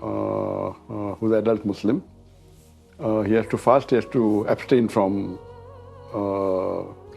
who is an adult Muslim, he has to fast, he has to abstain from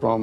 from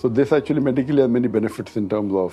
So this actually medically has many benefits in terms of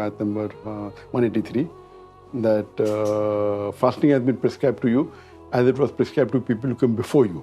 ayat number 183, that fasting has been prescribed to you as it was prescribed to people who came before you.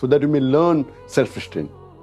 so that you may learn self restraint,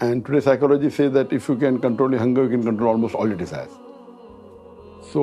And today psychology says that if you can control your hunger, you can control almost all your desires. So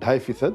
2.5%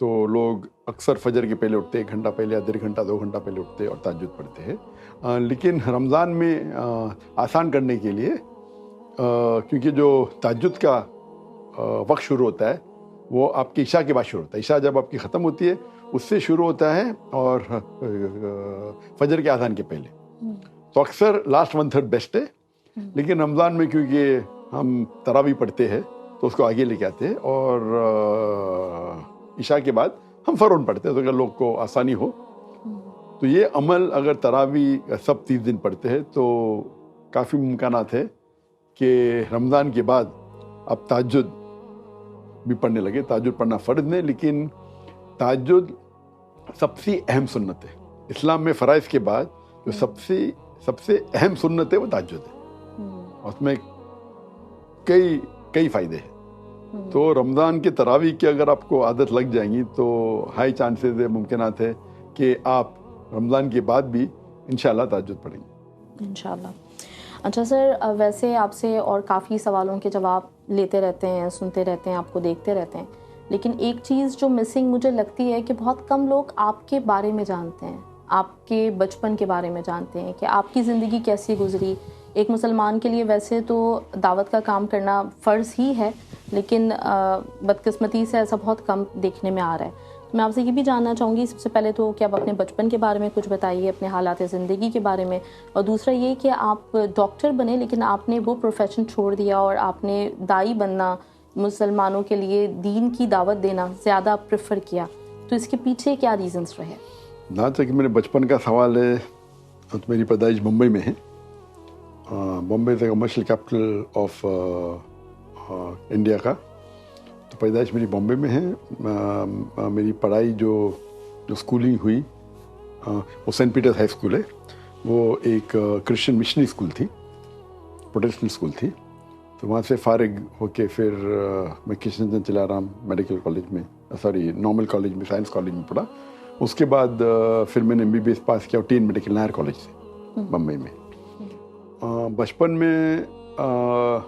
تو لوگ اکثر فجر کے پہلے اٹھتے, 1 گھنٹہ پہلے یا 1.5 گھنٹہ 2 گھنٹہ پہلے اٹھتے اور تہجد پڑھتے ہیں. لیکن رمضان میں آسان کرنے کے لیے, کیونکہ جو تہجد کا وقت شروع ہوتا ہے وہ آپ کی عشاء کے بعد شروع ہوتا ہے. عشاء جب آپ کی ختم ہوتی ہے اس سے شروع ہوتا ہے اور فجر کے اذان کے پہلے. تو اکثر لاسٹ 1/3 بیسٹ ہے, لیکن رمضان میں کیونکہ ہم تراویح پڑھتے ہیں تو اس کو آگے لے کے آتے ہیں, اور عشاء کے بعد ہم فوراً پڑھتے ہیں تو اگر لوگ کو آسانی ہو. تو یہ عمل اگر تراویح سب 30 دن پڑھتے ہیں تو کافی ممکنات ہے کہ رمضان کے بعد اب تہجد بھی پڑھنے لگے. تہجد پڑھنا فرض نہیں, لیکن تہجد سب سے اہم سنت ہے. اسلام میں فرائض کے بعد جو سب سے اہم سنت ہے وہ تہجد ہے, اور اس میں کئی فائدے ہیں. تو رمضان کے تراویح کی اگر آپ کو عادت لگ جائیں گی تو ہائی چانسز ہے, ممکنات ہے کہ آپ رمضان کے بعد بھی انشاءاللہ تہجد پڑھیں گے انشاءاللہ. اچھا سر, ویسے آپ سے اور کافی سوالوں کے جواب لیتے رہتے ہیں, سنتے رہتے ہیں, آپ کو دیکھتے رہتے ہیں, لیکن ایک چیز جو مسنگ مجھے لگتی ہے کہ بہت کم لوگ آپ کے بارے میں جانتے ہیں, آپ کے بچپن کے بارے میں جانتے ہیں کہ آپ کی زندگی کیسی گزری. ایک مسلمان کے لیے ویسے تو دعوت کا کام کرنا فرض ہی ہے, لیکن بدقسمتی سے ایسا بہت کم دیکھنے میں آ رہا ہے. میں آپ سے یہ بھی جاننا چاہوں گی سب سے پہلے تو کہ آپ اپنے بچپن کے بارے میں کچھ بتائیے, اپنے حالات زندگی کے بارے میں, اور دوسرا یہ کہ آپ ڈاکٹر بنے لیکن آپ نے وہ پروفیشن چھوڑ دیا اور آپ نے داعی بننا, مسلمانوں کے لیے دین کی دعوت دینا زیادہ پریفر کیا, تو اس کے پیچھے کیا ریزنس رہے؟ جہاں تک میرے بچپن کا سوال ہے تو میری پیدائش بمبئی میں ہے. بمبئی از کمرشل کیپٹل آف انڈیا کا, تو پیدائش میری بامبے میں ہے. میری پڑھائی جو اسکولنگ ہوئی وہ سینٹ پیٹرز ہائی اسکول ہے, وہ ایک کرسچن مشنری اسکول تھی, پروٹیسٹنٹ اسکول تھی. تو وہاں سے فارغ ہو کے پھر میں کرشن چند چلارام میڈیکل کالج میں, نارمل کالج میں, سائنس کالج میں پڑھا. اس کے بعد پھر میں نے MBBS پاس کیا ٹین میڈیکل نائر کالج سے بمبئی میں. بچپن میں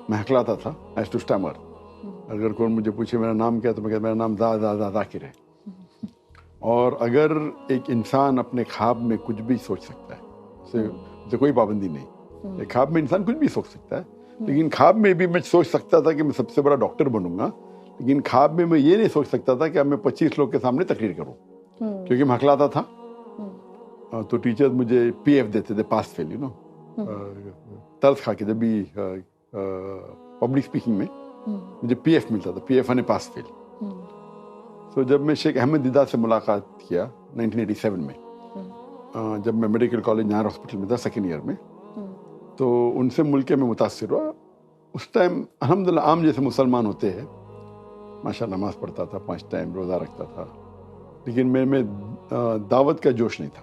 میں ہکلاتا تھا, ایز ٹو اسٹیمر. اگر کوئی مجھے پوچھے میرا نام کیا تو میں کہتا میرا نام ذاکر ہے. اور اگر ایک انسان اپنے خواب میں کچھ بھی سوچ سکتا ہے, اسے کوئی پابندی نہیں, خواب میں انسان کچھ بھی سوچ سکتا ہے, لیکن خواب میں بھی میں سوچ سکتا تھا کہ میں سب سے بڑا ڈاکٹر بنوں گا, لیکن خواب میں میں یہ نہیں سوچ سکتا تھا کہ اب میں 25 لوگ کے سامنے تقریر کروں, کیونکہ میں ہکلاتا تھا. تو ٹیچر مجھے PF دیتے تھے, پاس فیل, طرز کھا کے. جب بھی پبلک اسپیکنگ میں مجھے PF ملتا تھا, PF یعنی پاس فیل. تو جب میں شیخ احمد دیدار سے ملاقات کیا 1987 میں, جب میں میڈیکل کالج نہار ہاسپٹل میں تھا سیکنڈ ایئر میں, تو ان سے مل کے میں متاثر ہوا. اس ٹائم الحمدللہ عام جیسے مسلمان ہوتے ہیں, ماشاء اللہ نماز پڑھتا تھا, 5 ٹائم روزہ رکھتا تھا, لیکن میں دعوت کا جوش نہیں تھا.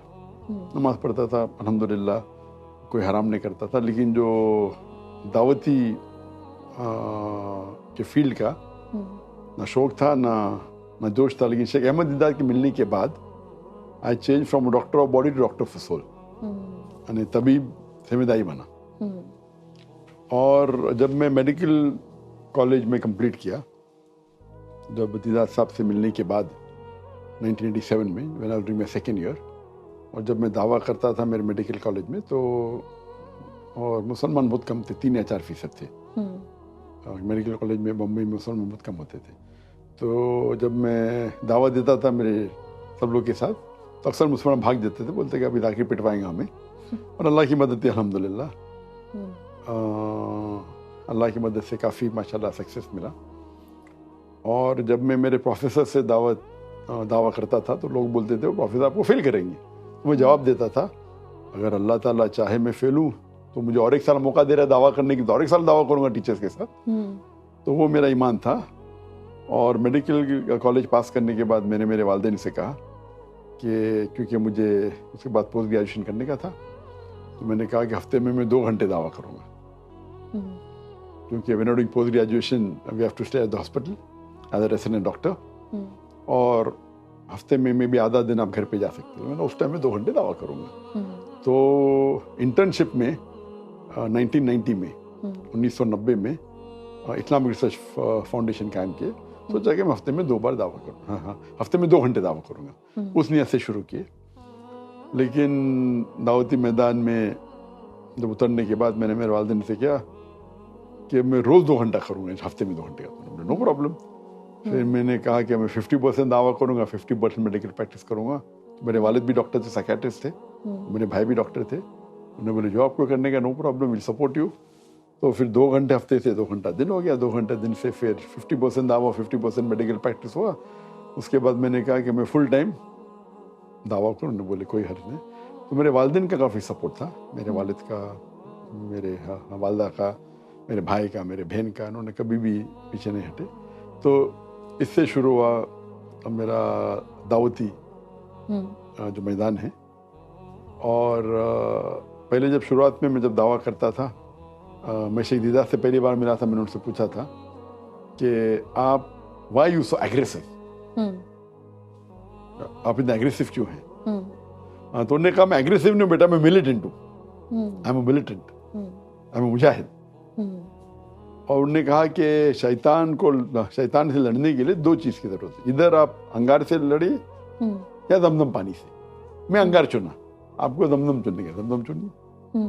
نماز پڑھتا تھا الحمدللہ, کوئی حرام نہیں کرتا تھا, لیکن جو دعوتی کے فیلڈ کا نہ شوق تھا نہ جوش تھا. لیکن شیخ احمد دیدار کے ملنے کے بعد I change from doctor of body to doctor of soul, یعنی طبیب سے میں دائی بنا. اور جب میں میڈیکل کالج میں کمپلیٹ کیا, جب دیدار صاحب سے ملنے کے بعد 1987 میں, when I was doing my second year, اور جب میں دعویٰ کرتا تھا میرے میڈیکل کالج میں, تو اور مسلمان بہت کم تھے, 3 یا 4% تھے. میڈیکل کالج میں بمبئی میں مسلمان بہت کم ہوتے تھے. تو جب میں دعویٰ دیتا تھا میرے سب لوگ کے ساتھ, تو اکثر مسلمان بھاگ دیتے تھے, بولتے کہ ابھی ذاکر پٹوائیں گا ہمیں. اور اللہ کی مدد تھی الحمدللہ, اللہ کی مدد سے کافی ماشاءاللہ سکسیس ملا. اور جب میں میرے پروفیسر سے دعویٰ کرتا تھا تو لوگ بولتے تھے وہ پروفیسر آپ کو فیل کریں گے. تو میں جواب دیتا تھا اگر اللہ تعالیٰ چاہے میں فیل ہوں تو مجھے اور 1 سال موقع دے رہا ہے دعویٰ کرنے کی, تو اور 1 سال دعویٰ کروں گا ٹیچرس کے ساتھ. تو وہ میرا ایمان تھا. اور میڈیکل کالج پاس کرنے کے بعد میں نے میرے والدین سے کہا کہ کیونکہ مجھے اس کے بعد پوسٹ گریجویشن کرنے کا تھا, تو میں نے کہا کہ ہفتے میں 2 گھنٹے دعویٰ کروں گا, کیونکہ when you're doing post graduation we have to stay at the hospital as a resident doctor, اور ہفتے میں بھی آدھا دن آپ گھر پہ جا سکتے ہو. میں نے اس ٹائم میں 2 گھنٹے دعویٰ کروں گا. تو انٹرنشپ میں 1990 میں 1990 میں اسلامک ریسرچ فاؤنڈیشن قائم کیے, سوچا کہ میں ہفتے میں 2 بار دعویٰ کروں ہاں ہفتے میں 2 گھنٹے دعویٰ کروں گا. اس نیت سے شروع کیے. لیکن دعوتی میدان میں جب اترنے کے بعد میں نے میرے والدین سے کیا کہ میں روز 2 گھنٹہ کروں گا, ہفتے میں 2 گھنٹے کا, نو پرابلم. پھر میں نے کہا کہ میں 50% دعویٰ کروں گا, 50% میڈیکل پریکٹس کروں گا. میرے والد بھی ڈاکٹر تھے, سائیکیٹرسٹ تھے, میرے بھائی بھی ڈاکٹر تھے. انہوں نے بولے جو آپ کو کرنے کا no problem, will support you. تو پھر 2 گھنٹے ہفتے سے 2 گھنٹہ دن ہو گیا, 2 گھنٹے دن سے پھر 50% دعویٰ 50% میڈیکل پریکٹس ہوا. اس کے بعد میں نے کہا کہ میں فل ٹائم دعویٰ کروں. انہوں نے بولے کوئی حرج نہیں. تو میرے والدین کا کافی سپورٹ تھا, میرے والد کا, میرے والدہ کا, میرے بھائی کا, میرے بہن کا. انہوں نے کبھی بھی پیچھے نہیں ہٹے. تو اس سے شروع ہوا میرا دعوتی جو میدان ہے. اور پہلے جب شروعات میں جب دعویٰ کرتا تھا, میں شیخ دیدار سے پہلی بار ملا تھا, میں نے ان سے پوچھا تھا کہ آپ وائی یو سو ایگریسو, آپ اتنا ایگریسو کیوں ہیں. تو انہوں نے کہا میں ایگریسو نہیں ہوں بیٹا, میں ملیٹنٹ ہوں, I am a militant, I am a مجاہد. اور انہوں نے کہا کہ شیطان سے لڑنے کے لیے 2 چیز کی ضرورت ہے, ادھر آپ انگار سے لڑیے یا زمزم پانی سے. میں انگار چنا, آپ کو زمزم چننے کا زمزم چنیے.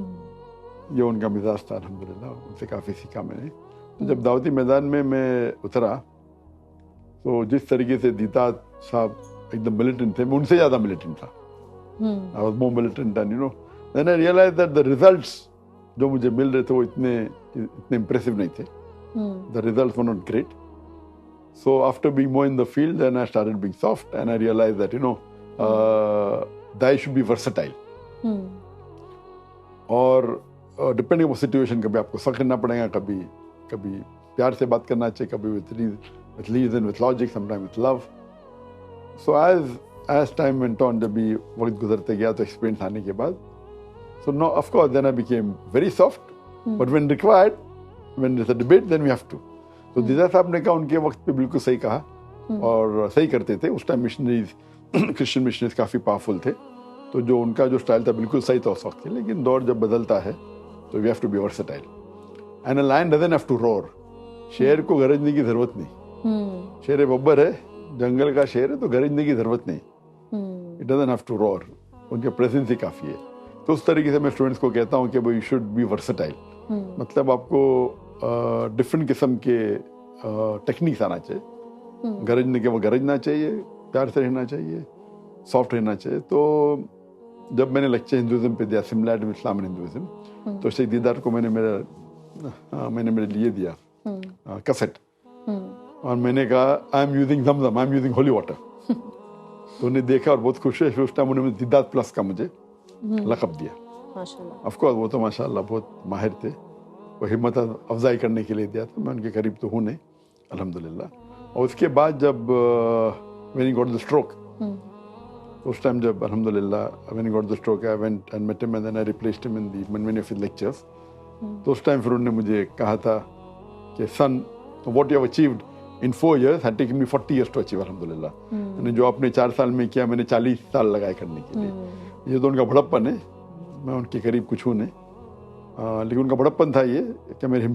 یہ ان کا مزاج تھا الحمدللہ, ان سے کافی سیکھا میں نے. تو جب دعوتی میدان میں اترا تو جس طریقے سے دیتا صاحب ایک دم ملیٹنٹ تھے, میں ان سے زیادہ ملیٹنٹ تھا. I was more militant and then I realized that the results جو مجھے مل رہے تھے وہ اتنے امپریسو نہیں تھے. The results were not great. So after being more in the field, then I started being soft and I realized that that I should be versatile. اور ڈپینڈنگ آن سچویشن, کبھی آپ کو سخت کرنا پڑے گا, کبھی پیار سے بات کرنا چاہیے, کبھی with reason, with logic, sometimes with love. So as time went on, جب بھی وقت گزرتے گیا تو ایکسپیرینس آنے کے بعد, so now of course then I became very soft, but when required, when there's a debate, then we have to. تو دیدا صاحب نے کہا, ان کے وقت پہ بالکل صحیح کہا اور صحیح کرتے تھے. اس ٹائم مشنریز, کرسچن مشنریز کافی پاورفل تھے, تو جو ان کا جو اسٹائل تھا بالکل صحیح تھا اس وقت کے. لیکن دور جب بدلتا ہے تو we have to be versatile. And a lion doesn't have to roar. شیر کو گرجنے کی ضرورت نہیں. شیر ببر ہے, جنگل کا شیر ہے, تو گرجنے کی ضرورت نہیں. It doesn't have to roar. ان کے پریزنس ہی کافی ہے. تو اس طریقے سے میں اسٹوڈنٹس کو کہتا ہوں کہ you should be versatile. مطلب آپ کو ڈفرینٹ قسم کے ٹیکنیکس آنا چاہیے. گرجنے کے وہ گرجنا چاہیے, پیار سے رہنا چاہیے, سافٹ رہنا چاہیے. تو جب میں نے لیکچر ہندوازم پہ دیا, similarity with Islam and Hinduism, تو شیخ دیدار کو میں نے میرے لیے دیا کیسٹ, اور میں نے کہا آئی ایم یوزنگ زمزم, I am using holy water. تو انہیں دیکھا اور بہت خوش ہوئے. اس ٹائم انہوں نے دیدار پلس کا مجھے لقب دیا. آف کورس وہ تو ماشاء اللہ بہت ماہر تھے, وہ ہمت افزائی کرنے کے لیے دیا تھا. میں ان کے قریب تو ہوں نہیں الحمدللہ. اور اس کے بعد جب when he got the stroke, اس ٹائم جب الحمدللہ when he got the stroke, I went and met him and then I replaced him in many of his lectures. تو اس ٹائم پھر انہوں نے مجھے کہا تھا کہ son, what you have achieved in 4 years had taken me 40 years to achieve الحمدللہ. جو آپ نے 4 سال میں کیا, میں نے 40 سال لگائے کرنے کے لیے. یہ تو ان کا بڑپن ہے, میں ان کے قریب کچھ ہوں نہیں, لیکن ان کا بڑپن تھا یہ کہ میری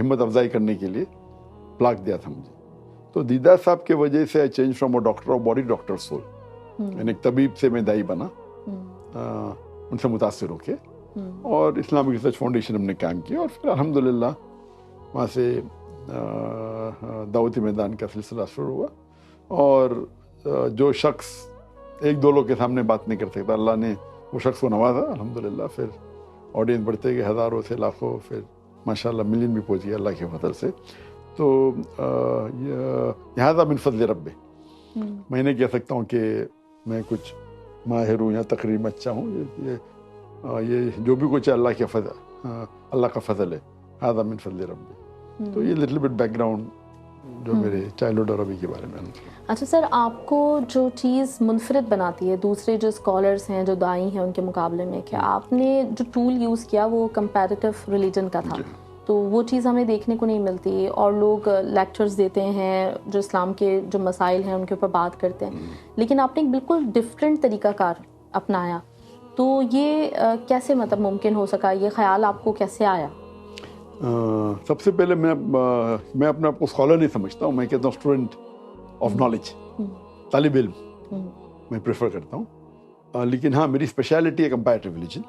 ہمت افزائی کرنے کے لیے پلاک دیا تھا مجھے. تو دیدار صاحب کے وجہ سے I changed from a doctor of body to doctor of soul. یعنی ایک طبیب سے میں دائی بنا, ان سے متاثر ہو کے, اور اسلامک ریسرچ فاؤنڈیشن ہم نے قائم کیا. اور پھر الحمدللہ وہاں سے دعوتی میدان کا سلسلہ شروع ہوا. اور جو شخص 1-2 لوگ کے سامنے بات نہیں کر سکتا, اللہ نے وہ شخص کو نوازا الحمدللہ. پھر آڈینس بڑھتے گئے, ہزاروں سے لاکھوں, پھر ماشاءاللہ ملین بھی پہنچ گیا اللہ کے فضل سے. تو لہٰذا من فضل رب, میں نہیں کہہ سکتا ہوں کہ میں کچھ ماہر ہوں یا تقریباً اچھا ہوں. یہ جو بھی کچھ ہے اللہ کے فضل, اللہ کا فضل ہے. ہذا من فضل رب. تو یہ لٹل بٹ بیک گراؤنڈ جو میرے چائلڈہڈ اور ابھی کے بارے میں. اچھا سر, آپ کو جو چیز منفرد بناتی ہے دوسرے جو اسکالرس ہیں, جو دائی ہیں, ان کے مقابلے میں, کہ آپ نے جو ٹول یوز کیا وہ کمپیریٹیو ریلیجن کا تھا, تو وہ چیز ہمیں دیکھنے کو نہیں ملتی. اور لوگ لیکچرز دیتے ہیں جو اسلام کے جو مسائل ہیں ان کے اوپر بات کرتے ہیں, لیکن آپ نے ایک بالکل ڈفرینٹ طریقہ کار اپنایا. تو یہ کیسے مطلب ممکن ہو سکا, یہ خیال آپ کو کیسے آیا؟ سب سے پہلے میں اپنے آپ کو اسکالر نہیں سمجھتا ہوں, میں کہتا ہوں اسٹوڈنٹ آف نالج, طالب علم میں پریفر کرتا ہوں. لیکن ہاں میری اسپیشلٹی ہے کمپیریٹیو ریلیجن,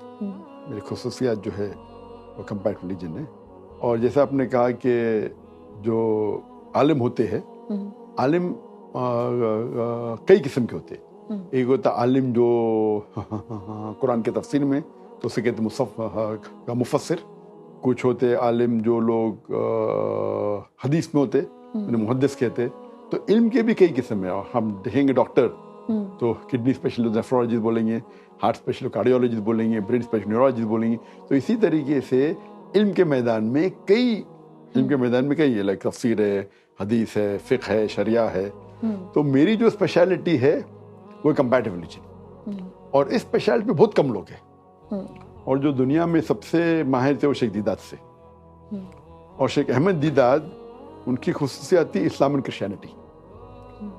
میری خصوصیات جو ہے وہ کمپیریٹیو ریلیجن ہے. اور جیسا آپ نے کہا کہ جو عالم ہوتے ہیں, عالم کئی قسم کے ہوتے ہیں. ایک ہوتا عالم جو قرآن کے تفسیر میں تو اسے کہتے ہیں مفسر. کچھ ہوتے عالم جو لوگ حدیث میں ہوتے انہیں محدث کہتے. تو علم کے بھی کئی قسم ہیں. ہم دیکھیں گے ڈاکٹر تو کڈنی اسپیشلسٹ نیفرولوجسٹ بولیں گے, ہارٹ اسپیشلسٹ کارڈیولوجسٹ بولیں گے, برین اسپیشلسٹ نیورولوجسٹ بولیں گے. تو اسی طریقے سے علم کے میدان میں کئی لائک تفسیر ہے, حدیث ہے, فقہ ہے, شریعہ ہے. تو میری جو اسپیشلٹی ہے وہ کمپیریٹیو ریلیجن, اور اس اسپیشلٹی پہ بہت کم لوگ ہیں. اور جو دنیا میں سب سے ماہر تھے وہ شیخ دیداد سے, اور شیخ احمد دیداد ان کی خصوصیات تھی اسلام اینڈ کرسچینٹی.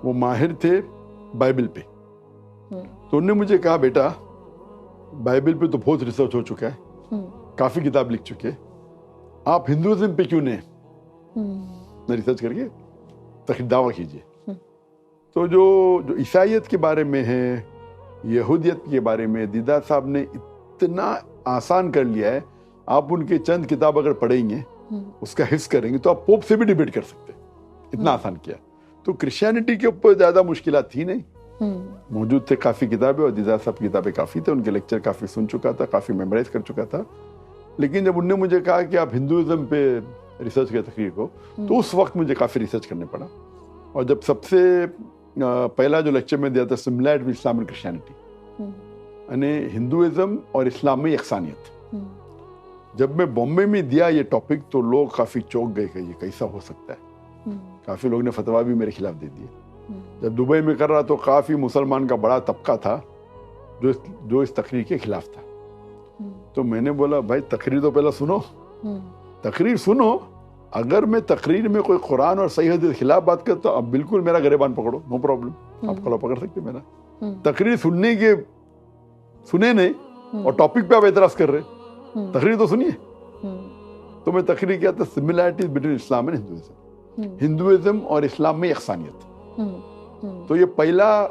وہ ماہر تھے بائبل پہ. تو انہوں نے مجھے کہا بیٹا بائبل پہ تو بہت ریسرچ ہو چکا ہے, کافی کتاب لکھ چکے, آپ ہندوازم پہ کیوں نہیں ریسرچ کر کے تقریر دعویٰ کیجیے. تو جو عیسائیت کے بارے میں ہے, یہودیت کے بارے میں دیداد صاحب نے اتنا آسان کر لیا ہے. آپ ان کے چند کتاب اگر پڑھیں گے, اس کا حفظ کریں گے, تو آپ پوپ سے بھی ڈیبیٹ کر سکتے ہیں, اتنا آسان کیا. تو کرسچینٹی کے اوپر زیادہ مشکلات تھی نہیں, موجود تھے کافی کتابیں, اور دیداد صاحب کی کتابیں کافی تھے, ان کے لیکچر کافی سن چکا تھا, کافی میمورائز کر چکا تھا. لیکن جب انہوں نے مجھے کہا کہ آپ ہندوازم پہ ریسرچ کریں تقریر کو, تو اس وقت مجھے کافی ریسرچ کرنے پڑا. اور جب سب سے پہلا جو لیکچر میں دیا تھا similarity with Islam and Christianity, یعنی ہندوازم اور اسلام میں یکسانیت, جب میں بامبے میں دیا یہ ٹاپک تو لوگ کافی چونک گئے کہ یہ کیسا ہو سکتا ہے. کافی لوگ نے فتویٰ بھی میرے خلاف دے دیے. جب دبئی میں کر رہا تو کافی مسلمان کا بڑا طبقہ تھا جو اس تقریر کے خلاف تھا. تو میں نے بولا بھائی تقریر تو پہلے سنو, تقریر سنو. اگر میں تقریر میں کوئی قرآن اور صحیح حدیث کے خلاف بات کرتا ہوں, اب بالکل میرا گریبان پکڑو, نو پرابلم, آپ کو پکڑ سکتے میرا. تقریر سنے نہیں, اور ٹاپک پہ آپ اعتراض کر رہے, تقریر تو سنیے. تو میں تقریر کیا تھا similarities between Islam and Hinduism, Hinduism اور اسلام میں یکسانیت. تو یہ پہلا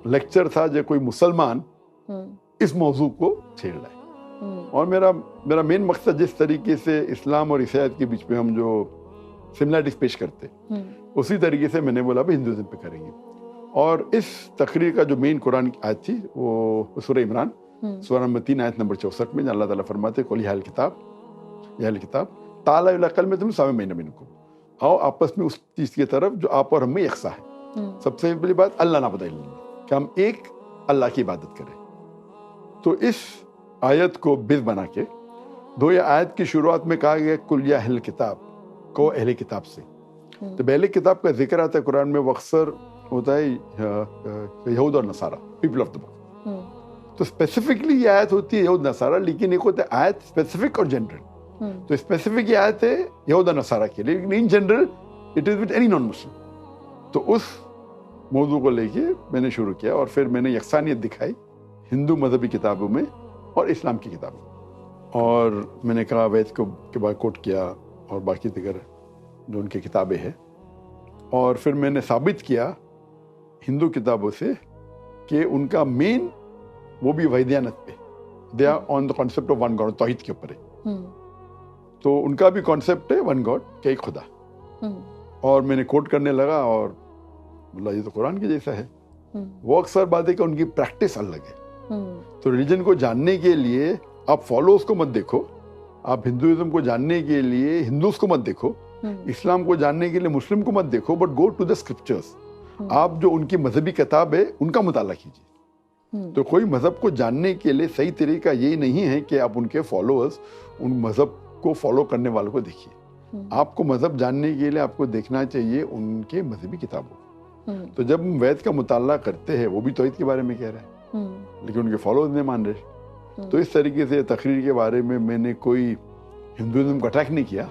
لیکچر تھا جو کوئی مسلمان اس موضوع کو چھیڑ رہا ہے. اور میرا مین مقصد جس طریقے سے اسلام اور عیسائیت کے بیچ میں ہم جو سملیرٹیز پیش کرتے, اسی طریقے سے میں نے بولا بھی ہندوازم پہ کریں گے. اور اس تقریر کا جو مین قرآن کی آیت تھی وہ سورہ عمران, سورہ نمبر 3 آیت نمبر 64 میں اللہ تعالیٰ فرماتے قل یا اہل کتاب تعالیٰ الی کلمۃ سواء بینکم, آؤ آپس میں اس چیز کی طرف جو آپ اور ہم میں یکساں ہے. سب سے پہلی بات اللہ نعبد الا اللہ, کہ ہم ایک اللہ کی عبادت کریں. تو اس آیت کو بیس بنا کے دو, یہ آیت کی شروعات میں کہا گیا قل یا اہل کتاب, کو اہل کتاب سے. تو اہل کتاب کا ذکر آتا ہے قرآن میں, وہ اکثر ہوتا ہے یہود اور نصارہ, پیپل آف دا بک. تو اسپیسیفکلی یہ آیت ہوتی ہے یہود نصارہ, لیکن ایک ہوتا ہے آیت اسپیسیفک اور جنرل. تو اسپیسیفک یہ آیت ہے یہود اور نصارہ کے لیے, لیکن in general it is with any non Muslim. تو اس موضوع کو لے کے میں نے شروع کیا, اور پھر میں نے یکسانیت دکھائی ہندو مذہبی کتابوں میں اور اسلام کی کتابوں میں. اور میں نے کہا وید کو کے بعد کوٹ کیا, اور باقی دیگر جو ان کی کتابیں ہیں. اور پھر میں نے ثابت کیا ہندو کتابوں سے کہ ان کا مین وہ بھی وحیدانت پہ, they are on the concept of one God, توحید کے اوپر ہے. تو ان کا بھی کانسیپٹ ہے ون گاڈ, کہ ایک خدا. اور میں نے کوٹ کرنے لگا اور بولا یہ تو قرآن کے جیسا ہے. وہ اکثر بات ہے کہ ان کی پریکٹس الگ ہے. تو ریلیجن کو جاننے کے لیے آپ فالوز کو مت دیکھو, آپ ہندوازم کو جاننے کے لیے ہندوز کو مت دیکھو, اسلام کو جاننے کے لیے مسلم کو مت دیکھو, but go to the scriptures. آپ جو ان کی مذہبی کتاب ہے ان کا مطالعہ کیجیے. تو کوئی مذہب کو جاننے کے لیے صحیح طریقہ یہ نہیں ہے کہ آپ ان کے فالوورز, ان مذہب کو فالو کرنے والوں کو دیکھیے. آپ کو مذہب جاننے کے لیے آپ کو دیکھنا چاہیے ان کے مذہبی کتابوں. تو جب ہم وید کا مطالعہ کرتے ہیں, وہ بھی توحید کے بارے میں کہہ رہے ہیں, لیکن ان کے فالوورز نہیں مان رہے. تو اس طریقے سے تقریر کے بارے میں نے کوئی ہندوازم کو اٹیک نہیں کیا,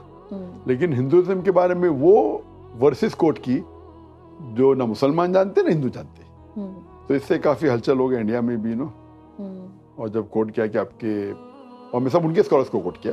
لیکن ہندوازم کے بارے میں وہ ورسز کوٹ کی جو نہ مسلمان جانتے نہ ہندو جانتے. تو اس سے کافی ہلچل ہو گیا انڈیا میں بھی, اور جب کوٹ کیا کہ آپ کے, اور میں سب ان کے اسکالرس کو کوٹ کیا,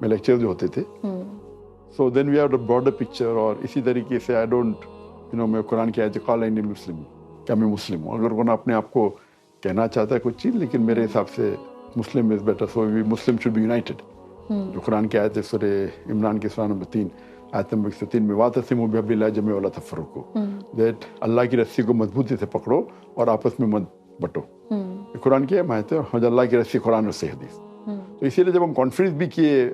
میں لیکچر جو ہوتے تھے. So then we have a broader picture. اور اسی طریقے سے آئی ڈونٹ میں قرآن کی آیت قال انی مسلم, کیا میں مسلم ہوں. اگر کوئی اپنے آپ کو کہنا چاہتا ہے کچھ چیز, لیکن میرے حساب سے Muslim is better. So we Muslim should be united. جو قرآن کی آیت ہے سورہ عمران کی سورہ نمبر 3 آیت نمبر 103 میں واعتصموا بحبل اللہ جميعا ولا تفرقوا, دیٹ اللہ کی رسی کو مضبوطی سے پکڑو اور آپس میں مت بٹو. قرآن کی آیت ہے, اور اللہ کی رسی قرآن اور صحیح حدیث. تو اسی لیے جب ہم کانفرنس بھی کیے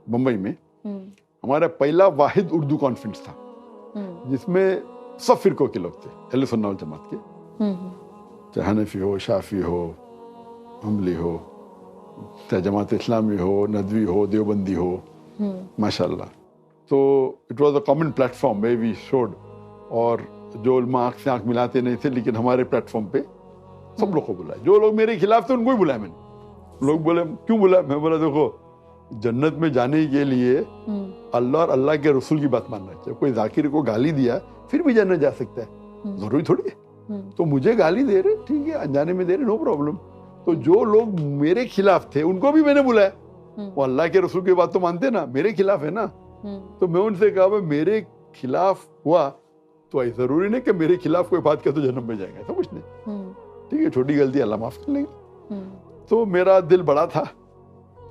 بمبئی میں, ہمارا پہلا واحد اردو کانفرنس تھا جس میں سب فرقوں کے لوگ تھے, اہل سنت والجماعت کے, چاہے حنفی ہو, شافعی ہو, حنبلی ہو, چاہے جماعت اسلامی ہو, ندوی ہو, دیوبندی ہو, ماشاء اللہ. تو it was a common platform way we should. اور جو علماء آنکھ سے آنکھ ملاتے نہیں تھے, لیکن ہمارے پلیٹ فارم پہ سب لوگ کو بلایا. جو لوگ میرے خلاف تھے ان کو ہی بلایا میں نے. لوگ بولے کیوں بلایا, میں بولا دیکھو جنت میں جانے کے لیے اللہ اور اللہ کے رسول کی بات ماننا چاہیے. کوئی ذاکر کو گالی دیا پھر بھی جنت جا سکتا ہے, ضروری تھوڑی ہے. تو مجھے گالی دے رہے, ٹھیک ہے, انجانے میں دے رہے, نو پرابلم. تو جو لوگ میرے خلاف تھے ان کو بھی میں نے بلایا. وہ اللہ کے رسول کی بات تو مانتے نا, میرے خلاف ہے نا. تو میں ان سے کہا بھائی میرے خلاف ہوا تو ضروری نہیں کہ میرے خلاف کوئی بات کیا تو جنت میں جائے گا, ایسا کچھ نہیں. ٹھیک ہے, چھوٹی غلطی اللہ معاف کر لیں گے. تو میرا دل بڑا تھا,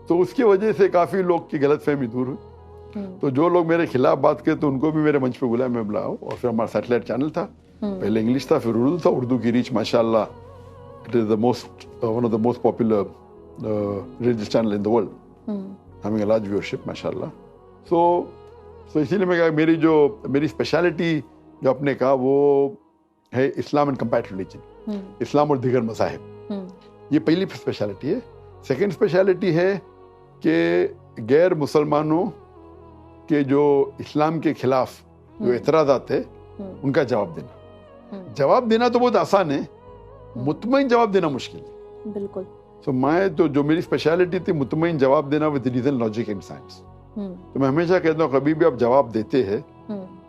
تو اس کی وجہ سے کافی لوگ کی غلط فہمی دور ہوئی. تو جو لوگ میرے خلاف بات کرتے ان کو بھی میرے منچ پہ بلایا, میں بلاؤ. اور پھر ہمارا سیٹلائٹ چینل تھا, پہلے انگلش تھا پھر اردو تھا. اردو کی ریچ ماشاء اللہ it is one of the most popular religious channel in the world, having a large viewership ماشاء اللہ. سو اسی لیے میں کہا میری اسپیشلٹی جو آپ نے کہا وہ ہے اسلام اینڈ کمپیریٹو ریلیجن, اسلام اور دیگر مذاہب. یہ پہلی اسپیشلٹی ہے. سیکنڈ اسپیشلٹی ہے کہ غیر مسلمانوں کے جو اسلام کے خلاف جو اعتراضات ہے ان کا جواب دینا. جواب دینا تو بہت آسان ہے, مطمئن جواب دینا مشکل ہے. بالکل. تو میں تو جو میری اسپیشلٹی تھی مطمئن جواب دینا with reason, logic and science. تو میں ہمیشہ کہتا ہوں کبھی بھی آپ جواب دیتے ہیں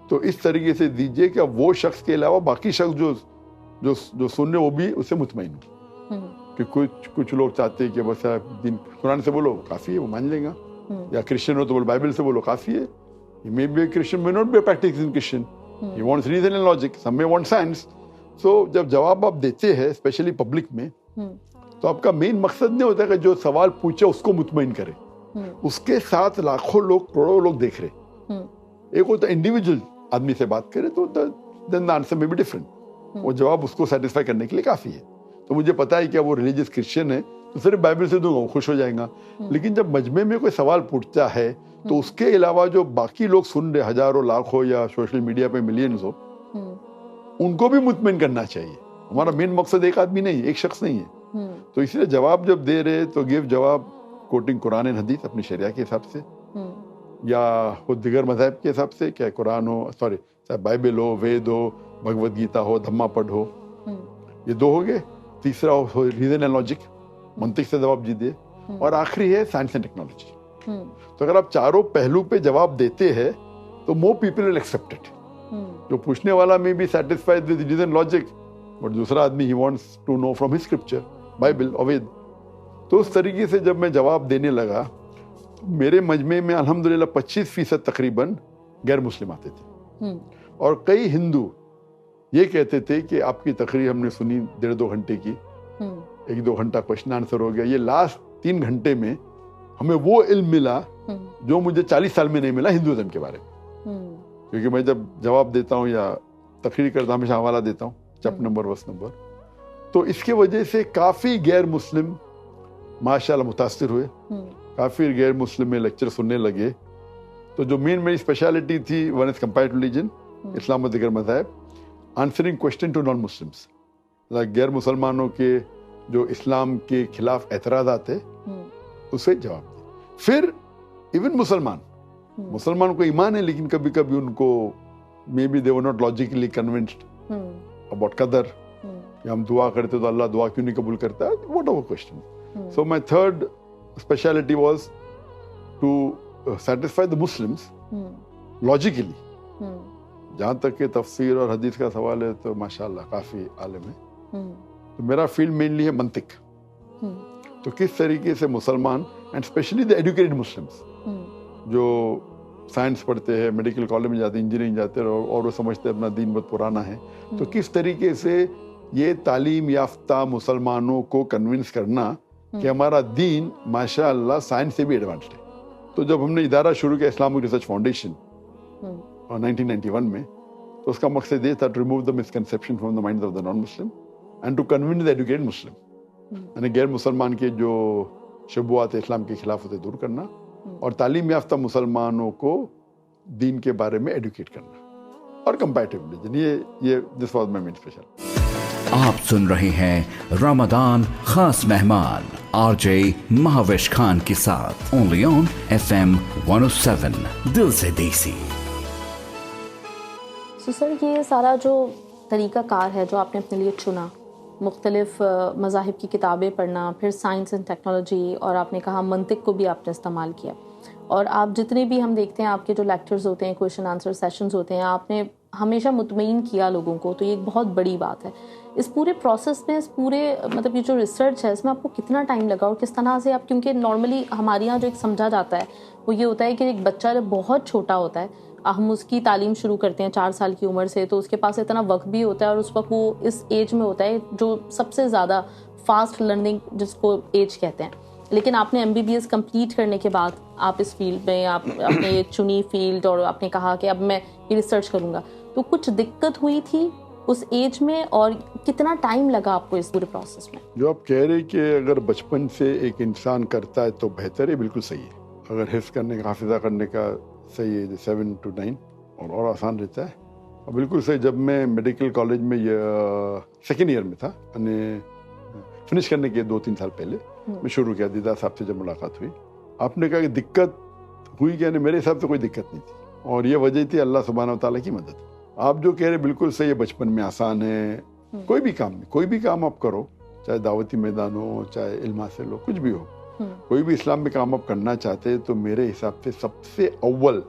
تو اس طریقے سے دیجئے کہ وہ شخص کے علاوہ باقی شخص جو سننے وہ بھی اس سے مطمئن ہو. کہ کچھ لوگ چاہتے ہیں کہ بس دین قرآن سے بولو کافی ہے, وہ مان لیں گا. یا کرسچن ہو تو بولو بائبل سے بولو کافی ہے. He may be a Christian, may not be a practicing Christian. He wants reason and logic. Some may want science. So جب جواب آپ دیتے ہیں اسپیشلی پبلک میں, تو آپ کا مین مقصد نہیں ہوتا کہ جو سوال پوچھے اس کو مطمئن کرے. اس کے ساتھ لاکھوں لوگ, کروڑوں لوگ دیکھ رہے. ایک ہوتا ہے انڈیویجول آدمی سے بات کرے تو then the answer may be different. وہ جواب اس کو سیٹسفائی کرنے کے لیے کافی ہے. تو مجھے پتا ہے کہ وہ ریلیجیس کرسچن ہے تو صرف بائبل سے دوں گا وہ خوش ہو جائیں گا. لیکن جب مجمع میں کوئی سوال پوچھتا ہے تو اس کے علاوہ جو باقی لوگ سن رہے, ہزاروں لاکھوں یا سوشل میڈیا پہ ملینز ہو, ان کو بھی مطمئن کرنا چاہیے. ہمارا مین مقصد ایک آدمی نہیں ہے, ایک شخص نہیں ہے. تو اس لیے جواب جب دے رہے تو گیو جواب کوٹنگ قرآن اینڈ حدیث اپنی شریعہ کے حساب سے, یا خود دیگر مذاہب کے حساب سے, کہ قرآن ہو, چاہے بائبل ہو, وید ہو, بھگوت گیتا ہو, دھما پڑھ ہو. یہ دو ہو گئے. تیسرا ہو ریزن اینڈ لاجک, منطق سے جواب دیجیے. اور آخری ہے سائنس اینڈ ٹیکنالوجی. تو اگر آپ چاروں پہلو پہ جواب دیتے ہیں تو more people will accept it. جو پوچھنے والا میں بھی satisfied with reason logic, but دوسرا آدمی ہی wants to know from his scripture, Bible اور وید. تو اس طریقے سے جب میں جواب دینے لگا, میرے مجمع میں الحمدللہ 25% تقریباً غیر مسلم آتے تھے. اور کئی ہندو یہ کہتے تھے کہ آپ کی تقریر ہم نے سنی 1.5-2 گھنٹے کی, 1-2 گھنٹہ کوشچن آنسر ہو گیا. یہ لاسٹ 3 گھنٹے میں ہمیں وہ علم ملا جو مجھے 40 سال میں نہیں ملا ہندوازم کے بارے میں. کیونکہ میں جب جواب دیتا ہوں یا تقریر کرتا ہوں ہمیشہ حوالہ دیتا ہوں, چپ نمبر وس نمبر. تو اس کی وجہ سے کافی غیر مسلم ماشاءاللہ متاثر ہوئے, کافی غیر مسلم میں لیکچر سننے لگے. تو جو مین میری اسپیشلٹی تھی ون از کمپیریٹو ریلیجن, اسلام اور دیگر مذاہب, answering question to non Muslims, غیر مسلمانوں کے جو اسلام کے خلاف اعتراضات ہے اسے جواب دیں. پھر ایون مسلمان کو ایمان ہے لیکن کبھی کبھی ان کو maybe they were not logically convinced about قدر, کہ ہم دعا کرتے تو اللہ دعا کیوں نہیں قبول کرتا, whatever question. So my third speciality was to satisfy the Muslims logically. جہاں تک کہ تفسیر اور حدیث کا سوال ہے تو ماشاءاللہ کافی عالم ہے. تو میرا فیلڈ مینلی ہے منطق. تو کس طریقے سے مسلمان and especially the educated Muslims جو سائنس پڑھتے ہیں, میڈیکل کالج میں جاتے ہیں, انجینئرنگ جاتے ہیں, اور وہ سمجھتے ہیں اپنا دین بہت پرانا ہے. تو کس طریقے سے یہ تعلیم یافتہ مسلمانوں کو کنونس کرنا کہ ہمارا دین ماشاء اللہ سائنس سے بھی ایڈوانسڈ ہے. تو جب ہم نے ادارہ شروع کیا اسلامک ریسرچ فاؤنڈیشن 1991 میں, تو اس کا مقصد یہ تھا to remove the misconception from the mind of the non Muslim and to convince the educated Muslim, یعنی غیر مسلمان کے جو شبہات اسلام کے خلاف ہوتے دور کرنا, اور تعلیم یافتہ مسلمانوں کو دین کے بارے میں ایڈوکیٹ کرنا, اور کمپیٹیو ریلیجن. یہ this was my main special. آپ سن رہے ہیں رمضان خاص مہمان آر جے مہاوش خان کے ساتھ اونلی آن FM 107 دل سے دیسی. سر یہ سارا جو طریقہ کار ہے جو آپ نے اپنے لیے چنا, مختلف مذاہب کی کتابیں پڑھنا, پھر سائنس اینڈ ٹیکنالوجی, اور آپ نے کہا منطق کو بھی آپ نے استعمال کیا, اور آپ جتنے بھی ہم دیکھتے ہیں آپ کے جو لیکچرز ہوتے ہیں, کویشچن آنسر سیشنز ہوتے ہیں, آپ نے ہمیشہ مطمئن کیا لوگوں کو, تو یہ ایک بہت بڑی بات ہے. اس پورے پروسیس میں, اس پورے مطلب یہ جو ریسرچ ہے اس میں آپ کو کتنا ٹائم لگا, اور کس طرح سے آپ, کیونکہ نارملی ہمارے یہاں جو ایک سمجھا جاتا ہے وہ یہ ہوتا ہے کہ ایک بچہ جب بہت چھوٹا ہوتا ہے, ہم اس کی تعلیم شروع کرتے ہیں 4 سال کی عمر سے, تو اس کے پاس اتنا وقت بھی ہوتا ہے, اور اس وقت وہ اس ایج میں ہوتا ہے جو سب سے زیادہ فاسٹ لرننگ جس کو ایج کہتے ہیں. لیکن آپ نے MBBS کمپلیٹ کرنے کے بعد آپ اس فیلڈ میں, آپ اپنے یہ چنی فیلڈ, اور آپ نے کہا کہ اب میں یہ ریسرچ کروں گا, تو کچھ دقت ہوئی تھی اس ایج میں, اور کتنا ٹائم لگا آپ کو اس پورے پروسیس میں؟ جو آپ کہہ رہے کہ اگر بچپن سے ایک انسان کرتا ہے تو بہتر ہے, بالکل صحیح ہے. اگر حفظ کرنے کا, حافظہ کرنے کا صحیح ہے 7 to 9, اور آسان رہتا ہے. اور بالکل صحیح, جب میں میڈیکل کالج میں سیکنڈ ایئر میں تھا, یعنی فنش کرنے کے 2-3 سال پہلے میں شروع کیا, دیدہ صاحب سے جب ملاقات ہوئی, آپ نے کہا کہ دقت ہوئی کہ میرے حساب سے کوئی دقت نہیں تھی, اور یہ وجہ تھی اللہ سبحانہ و تعالیٰ کی مدد. آپ جو کہہ رہے بالکل صحیح ہے, بچپن میں آسان ہے, کوئی بھی کام نہیں, کوئی بھی کام آپ کرو, چاہے دعوتی میدان ہو, چاہے علم حاصل ہو, کچھ بھی ہو, کوئی بھی اسلام میں کام آپ کرنا چاہتے تو میرے حساب سے سب سے اول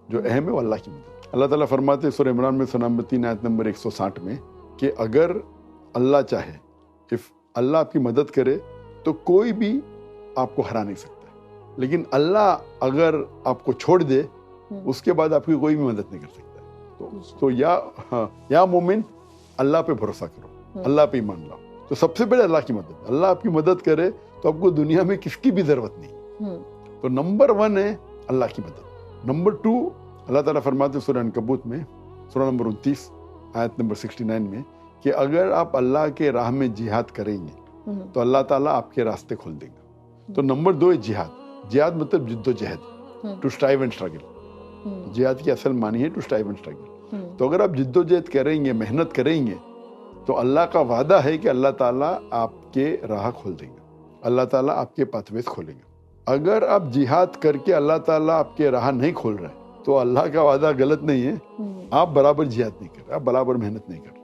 جو اہم ہے وہ اللہ کی مدد. اللہ تعالیٰ فرماتے سورہ عمران میں سورہ نمبر 3 آیت نمبر 160 میں کہ اگر اللہ چاہے, اللہ آپ کی مدد کرے تو کوئی بھی آپ کو ہرا نہیں سکتا, لیکن اللہ اگر آپ کو چھوڑ دے اس کے بعد آپ کی کوئی بھی مدد نہیں کر سکتا. تو یا مومن اللہ پہ بھروسہ کرو, اللہ پہ ایمان لاؤ. تو سب سے پہلے اللہ کی مدد, اللہ آپ کی مدد کرے تو آپ کو دنیا میں کس کی بھی ضرورت نہیں. تو نمبر 1 ہے اللہ کی مدد. نمبر 2, اللہ تعالیٰ فرماتے سورہ عنکبوت میں سورہ نمبر 29 آیت نمبر 69 میں کہ اگر آپ اللہ کے راہ میں جہاد کریں گے تو اللہ تعالیٰ آپ کے راستے کھول دے گا. تو نمبر 2 ہے جہاد. جہاد مطلب جد و جہد, ٹو اسٹرائیو اینڈ اسٹرگل. جہاد کی اصل معنی ہے ٹو اسٹرائیو اینڈ اسٹرگل. تو اگر آپ جد و جہد کریں گے, محنت کریں گے, تو اللہ کا وعدہ ہے کہ اللہ تعالیٰ آپ کے راہ کھول دیں گے, اللہ تعالیٰ آپ کے پاتھ ویز کھولیں گے. اگر آپ جہاد کر کے اللہ تعالیٰ آپ کے راہ نہیں کھول رہے تو اللہ کا وعدہ غلط نہیں ہے, آپ برابر جہاد نہیں کر رہے, آپ برابر محنت نہیں کر رہے.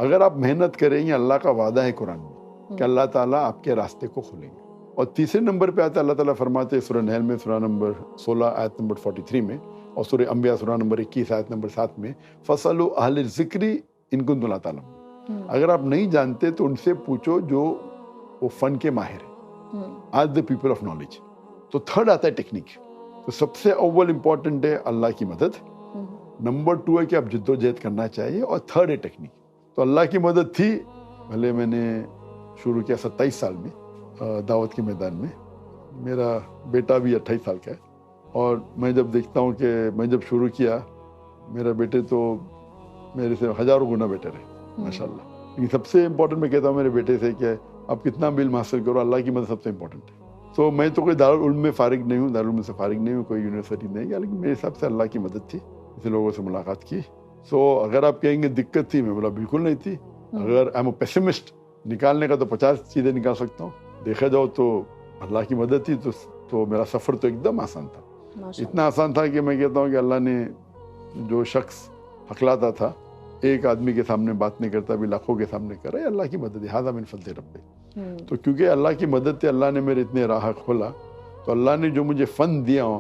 اگر آپ محنت کریں گے, اللہ کا وعدہ ہے قرآن میں کہ اللہ تعالیٰ آپ کے راستے کو کھولیں گے. اور تیسرے نمبر پہ آتا ہے اللہ تعالیٰ فرماتے سورہ نحل میں سورہ نمبر 16 آیت نمبر 43 میں, اور سورہ انبیاء سورہ نمبر 21 آیت نمبر 7 میں فَاسْأَلُوا أَهْلَ الذِّكْرِ إِن كُنتُمْ لَا تَعْلَمُونَ. اگر آپ نہیں جانتے تو ان سے پوچھو جو وہ فن کے ماہر ہیں, آج the people of knowledge. تو تھرڈ آتا ہے ٹیکنیک. تو سب سے اول امپورٹنٹ ہے اللہ کی مدد, نمبر 2 ہے کہ آپ جد و جہد کرنا چاہیے, اور تھرڈ ہے ٹیکنیک. تو اللہ کی مدد تھی, بھلے میں نے شروع کیا 27 سال میں دعوت کے میدان میں, میرا بیٹا بھی 28 سال کا ہے, اور میں جب دیکھتا ہوں کہ میں جب شروع کیا میرے بیٹے تو میرے سے ہزاروں گنا بیٹر ہے ماشاء اللہ. لیکن سب سے امپورٹنٹ میں کہتا ہوں میرے بیٹے سے کہ آپ کتنا بھی علم حاصل کرو, اللہ کی مدد سب سے امپورٹنٹ ہے. تو میں تو کوئی دارالعلوم میں فارغ نہیں ہوں, دارالعلوم سے فارغ نہیں ہوں, کوئی یونیورسٹی نہیں گیا, لیکن میرے حساب سے اللہ کی مدد تھی, اسے لوگوں سے ملاقات کی. سو اگر آپ کہیں گے دقت تھی, میں بولا بالکل نہیں تھی. اگر آئی ایم اے پیسمسٹ, نکالنے کا تو 50 چیزیں نکال سکتا ہوں, دیکھا جاؤ تو اللہ کی مدد تھی. تو میرا سفر تو ایک دم آسان تھا, اتنا آسان تھا کہ میں کہتا ہوں کہ اللہ نے جو شخص ہکلاتا تھا, ایک آدمی کے سامنے بات نہیں کرتا, بھی لاکھوں کے سامنے کر رہا ہے, اللہ کی مدد ہے, ھذا من فضل ربی. تو کیونکہ اللہ کی مدد تھی, اللہ نے میرے اتنے راہ کھولا, تو اللہ نے جو مجھے فن دیا ہو,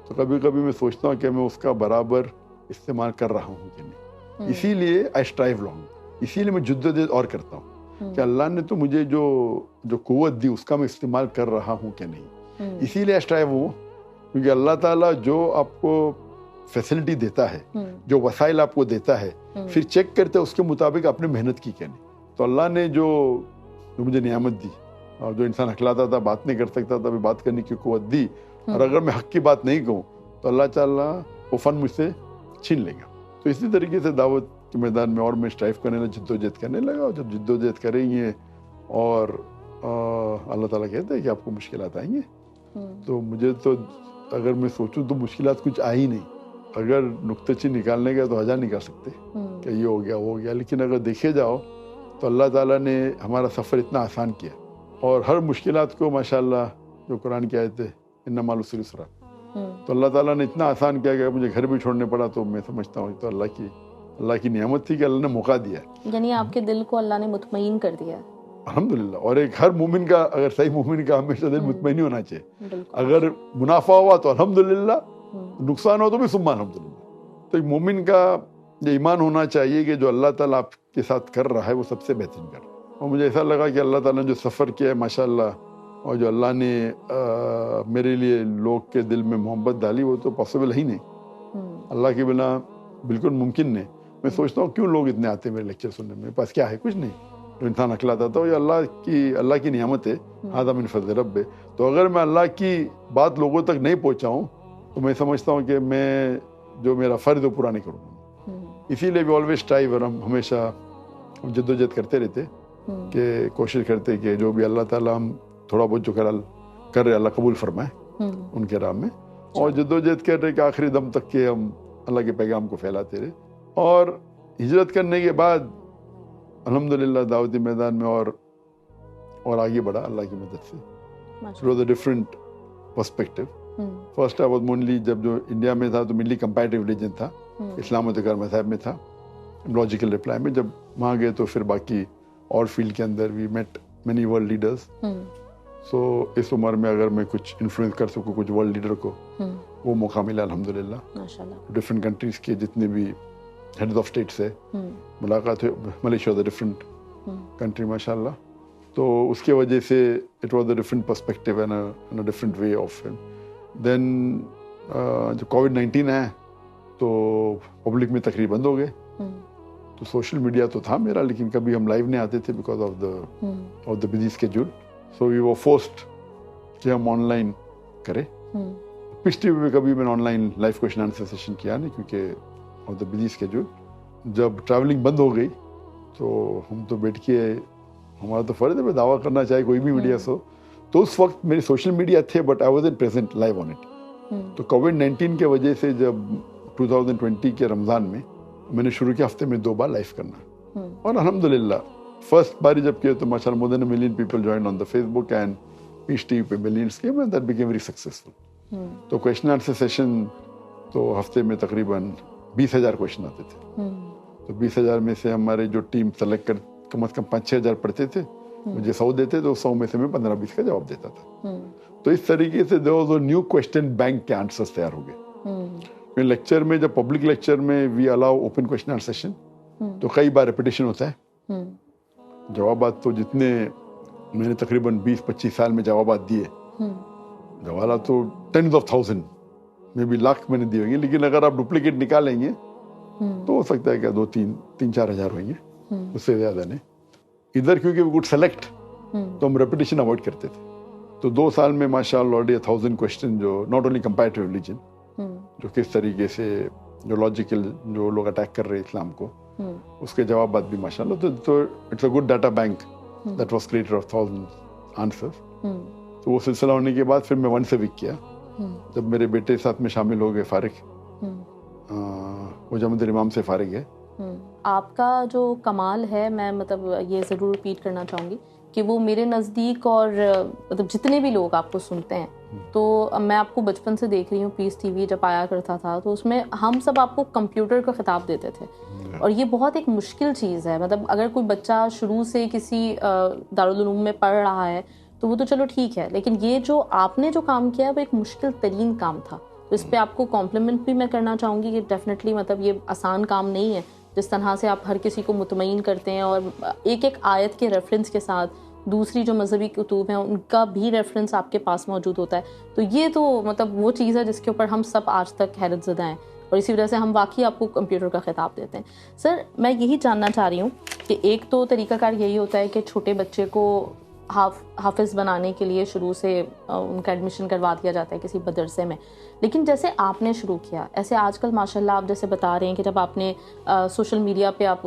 تو کبھی کبھی میں سوچتا ہوں کہ میں اس کا برابر استعمال کر رہا ہوں کہ نہیں. اسی لیے آئی اسٹرائیو لانگ, اسی لیے میں جدوجہد اور کرتا ہوں کہ اللہ نے تو مجھے جو قوت دی اس کا میں استعمال کر رہا ہوں کہ نہیں. اسی لیے اسٹرائیو ہوں کیونکہ اللہ تعالیٰ جو آپ کو فیسلٹی دیتا ہے, جو وسائل آپ کو دیتا ہے, پھر چیک کرتے اس کے مطابق آپ نے محنت کی کیا نہیں. تو اللہ نے جو مجھے نعمت دی, اور جو انسان ہکلاتا تھا, بات نہیں کر سکتا تھا, بات کرنے کی قوت دی, اور اگر میں حق کی بات نہیں کہوں تو اللہ تعالیٰ وہ فن مجھ سے چھین لے گا. تو اسی طریقے سے دعوت کے میدان میں اور میں اسٹرائیو کرنے لگا, جدوجہد کرنے لگا, اور جب جدوجہد کریں گے اور اللہ تعالیٰ کہتے ہیں کہ آپ کو مشکلات آئیں گے, تو مجھے تو اگر میں سوچوں تو مشکلات کچھ آئی نہیں. اگر نقطہ چین نکالنے کا تو ہزار نکال سکتے کہ یہ ہو گیا وہ ہو گیا, لیکن اگر دیکھے جاؤ تو اللہ تعالیٰ نے ہمارا سفر اتنا آسان کیا, اور ہر مشکلات کو ماشاءاللہ جو قرآن کی آیت ہے ان مع العسر یسرا, تو اللہ تعالیٰ نے اتنا آسان کیا کہ مجھے گھر بھی چھوڑنے پڑا تو میں سمجھتا ہوں تو اللہ کی نعمت تھی کہ اللہ نے موقع دیا. یعنی آپ کے دل کو اللہ نے مطمئن کر دیا. الحمدللہ. اور ایک ہر مومن کا, اگر صحیح مومن کا ہمیشہ دل مطمئن ہی ہونا چاہیے. اگر منافع ہوا تو الحمدللہ, نقصان ہو تو بھی ثم الحمدللہ. تو ایک مومن کا یہ ایمان ہونا چاہیے کہ جو اللہ تعالیٰ آپ کے ساتھ کر رہا ہے وہ سب سے بہترین کر رہا ہے. اور مجھے ایسا لگا کہ اللہ تعالیٰ نے جو سفر کیا ہے ماشاءاللہ, اور جو اللہ نے میرے لیے لوگ کے دل میں محبت ڈالی, وہ تو پاسبل ہی نہیں. اللہ کے بنا بالکل ممکن نہیں. میں سوچتا ہوں کیوں لوگ اتنے آتے ہیں میرے لیکچر سننے, میرے پاس کیا ہے, کچھ نہیں. جو انسان اکھلاتا تھا یہ اللہ کی نعمت ہے, ھذا من فضل رب. تو اگر میں اللہ کی بات لوگوں تک نہیں پہنچاؤں تو میں سمجھتا ہوں کہ میں جو میرا فرض وہ پورا نہیں کروں گا. اسی لیے بھی آلویز ٹرائی, اور ہم ہمیشہ جدوجہد کرتے رہتے کہ کوشش کرتے کہ جو بھی اللہ تعالیٰ ہم تھوڑا بہت جو کر رہے اللہ قبول فرمائے ان کے راہ میں, اور جدوجہد کر رہے کہ آخری دم تک کہ ہم اللہ کے پیغام کو پھیلاتے رہے. اور ہجرت کرنے کے بعد الحمدللہ دعوتی میدان میں اور آگے بڑھا اللہ کی مدد سے. It was a different perspective. First I was mainly, جب جو انڈیا میں تھا تو mainly comparative religion تھا, اسلام و دیگر مذہب میں تھا, لاجیکل رپلائی میں. جب وہاں گئے تو پھر باقی اور فیلڈ کے اندر we met many world leaders. سو اس عمر میں اگر میں کچھ انفلوئنس کر سکوں کچھ ورلڈ لیڈر کو, وہ موقع ملا الحمدللہ. ڈفرینٹ کنٹریز کے جتنے بھی ہیڈز آف اسٹیٹس ہے ملاقات ہوئی. Malaysia was a different country ماشاء اللہ. تو اس کی وجہ سے it was a different perspective and a different way of. Then جو کووڈ-19 ہے تو پبلک میں تقریر بند ہو گئے, تو سوشل میڈیا تو تھا میرا, لیکن کبھی ہم لائیو نہیں آتے تھے because of the busy schedule. So we were forced کہ ہم آن لائن کریں. پچھلی بھی کبھی میں نے on line live question answer session کیا نہیں کیونکہ آف دا بزی اسکیڈول. جب ٹریولنگ بند ہو گئی تو ہم تو بیٹھ کے, ہمارا تو فرض ہے دعویٰ کرنا چاہے کوئی بھی میڈیا ہو. تو اس وقت میری سوشل میڈیا تھے but I was present live on it. تو کووڈ-19 کی وجہ سے جب 2020 کے رمضان میں نے شروع کیا ہفتے میں 2 بار لائیو کرنا, اور الحمدللہ فرسٹ باری جب کیا تو ماشاء اللہ more then 1 million people join on the Facebook, and Peace TV پہ ملینس کے, and that became very successful. تو کویشچن آنسر سیشن تو ہفتے میں تقریباً 20,000 کویشچن آتے تھے. تو 20,000 میں سے ہمارے جو ٹیم سلیکٹ کر کم از کم 5-6 پڑھتے تھے, مجھے 100 دیتے تو 100 میں سے میں 15-20 کا جواب دیتا تھا. تو اس طریقے سے جو نیو کویشچن بینک کے آنسرس تیار ہو گئے. لیکچر میں جب پبلک لیکچر میں وی الاؤ اوپن کویشچن آنسر سیشن, تو کئی بار ریپیٹیشن ہوتا ہے. جوابات تو جتنے میں نے تقریباً 20-25 سال میں جوابات دیے, جوابات تو 10,000 میں بھی لاکھ میں نے دی ہوگی, لیکن اگر آپ ڈپلیکیٹ نکالیں گے تو ہو سکتا ہے کہ 2-3-4 ہزار ہوئیں گے, اس سے زیادہ نہیں. ادھر کیونکہ وہ گڈ سلیکٹ تو ہم ریپیٹیشن اوائڈ کرتے تھے. تو 2 سال میں ماشاء اللہ آلریڈی 1000 کویشچن, جو ناٹ اونلی کمپیریٹیو ریلیجن, جو کس طریقے سے جو لاجیکل جو لوگ اٹیک کر رہے اسلام کو, اس کے جوابات بھی ماشاء اللہ. تو it's a good data bank that was created of 1000 answers. تو وہ سلسلہ ہونے کے بعد پھر میں ونس اے ویک کیا, جب میرے بیٹے ساتھ میں شامل ہو گئے. فارغ وہ جامعۃ الامام سے فارغ ہے. آپ کا جو کمال ہے, میں مطلب یہ ضرور ریپیٹ کرنا چاہوں گی کہ وہ میرے نزدیک, اور مطلب جتنے بھی لوگ آپ کو سنتے ہیں, تو میں آپ کو بچپن سے دیکھ رہی ہوں, پیس ٹی وی جب آیا کرتا تھا تو اس میں ہم سب آپ کو کمپیوٹر کا خطاب دیتے تھے, اور یہ بہت ایک مشکل چیز ہے. مطلب اگر کوئی بچہ شروع سے کسی دارالعلوم میں پڑھ رہا ہے تو وہ تو چلو ٹھیک ہے, لیکن یہ جو آپ نے جو کام کیا ہے وہ ایک مشکل ترین کام تھا. تو اس پہ آپ کو کمپلیمنٹ بھی میں کرنا چاہوں گی کہ ڈیفینیٹلی مطلب یہ آسان کام نہیں ہے. جس طرح سے آپ ہر کسی کو مطمئن کرتے ہیں, اور ایک ایک آیت کے ریفرنس کے ساتھ دوسری جو مذہبی کتب ہیں ان کا بھی ریفرنس آپ کے پاس موجود ہوتا ہے. تو یہ تو مطلب وہ چیز ہے جس کے اوپر ہم سب آج تک حیرت زدہ ہیں, اور اسی وجہ سے ہم واقعی آپ کو کمپیوٹر کا خطاب دیتے ہیں. سر میں یہی جاننا چاہ رہی ہوں کہ ایک تو طریقہ کار یہی ہوتا ہے کہ چھوٹے بچے کو حافظ بنانے کے لیے شروع سے ان کا ایڈمیشن کروا دیا جاتا ہے کسی مدرسے میں, لیکن جیسے آپ نے شروع کیا, ایسے آج کل ماشاء اللہ آپ جیسے بتا رہے ہیں کہ جب آپ نے سوشل میڈیا پہ آپ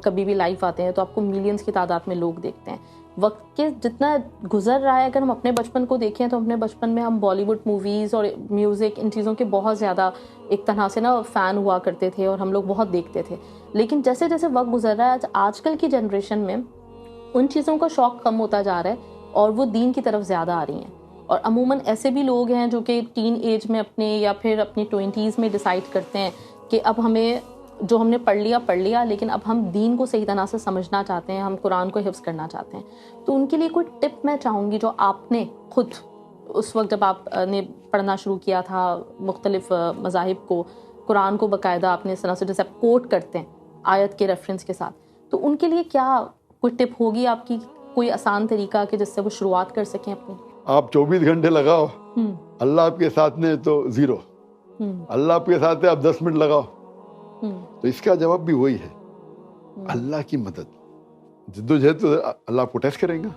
کبھی بھی لائیو آتے ہیں تو آپ کو ملینز کی تعداد میں لوگ دیکھتے ہیں. وقت کے جتنا گزر رہا ہے, اگر ہم اپنے بچپن کو دیکھیں تو اپنے بچپن میں ہم بالی ووڈ موویز اور میوزک ان چیزوں کے بہت زیادہ ایک طرح سے نا فین ہوا کرتے تھے اور ہم لوگ بہت دیکھتے تھے. لیکن جیسے جیسے وقت گزر رہا ہے آج کل کی جنریشن میں ان چیزوں کا شوق کم ہوتا جا رہا ہے اور وہ دین کی طرف زیادہ آ رہی ہیں. اور عموماً ایسے بھی لوگ ہیں جو کہ ٹین ایج میں اپنے یا پھر اپنی 20s میں ڈیسائیڈ کرتے ہیں کہ اب ہمیں جو ہم نے پڑھ لیا لیکن اب ہم دین کو صحیح طرح سے سمجھنا چاہتے ہیں, ہم قرآن کو حفظ کرنا چاہتے ہیں. تو ان کے لیے کوئی ٹپ میں چاہوں گی جو آپ نے خود اس وقت جب آپ نے پڑھنا شروع کیا تھا مختلف مذاہب کو, قرآن کو باقاعدہ آپ نے اس طرح سے جیسے آپ کوٹ کرتے ہیں آیت کے ریفرنس کے ساتھ, تو ان کے لیے کیا کوئی ٹپ ہوگی آپ کی, کوئی آسان طریقہ کہ جس سے وہ شروعات کر سکیں اپنی؟ آپ 24 گھنٹے لگاؤ, اللہ آپ کے ساتھ نے تو 0, اللہ آپ کے ساتھ ہے آپ 10 منٹ لگاؤ. تو اس کا جواب بھی وہی ہے, اللہ کی مدد. جدوجہد تو اللہ آپ کو ٹیسٹ کریں گا,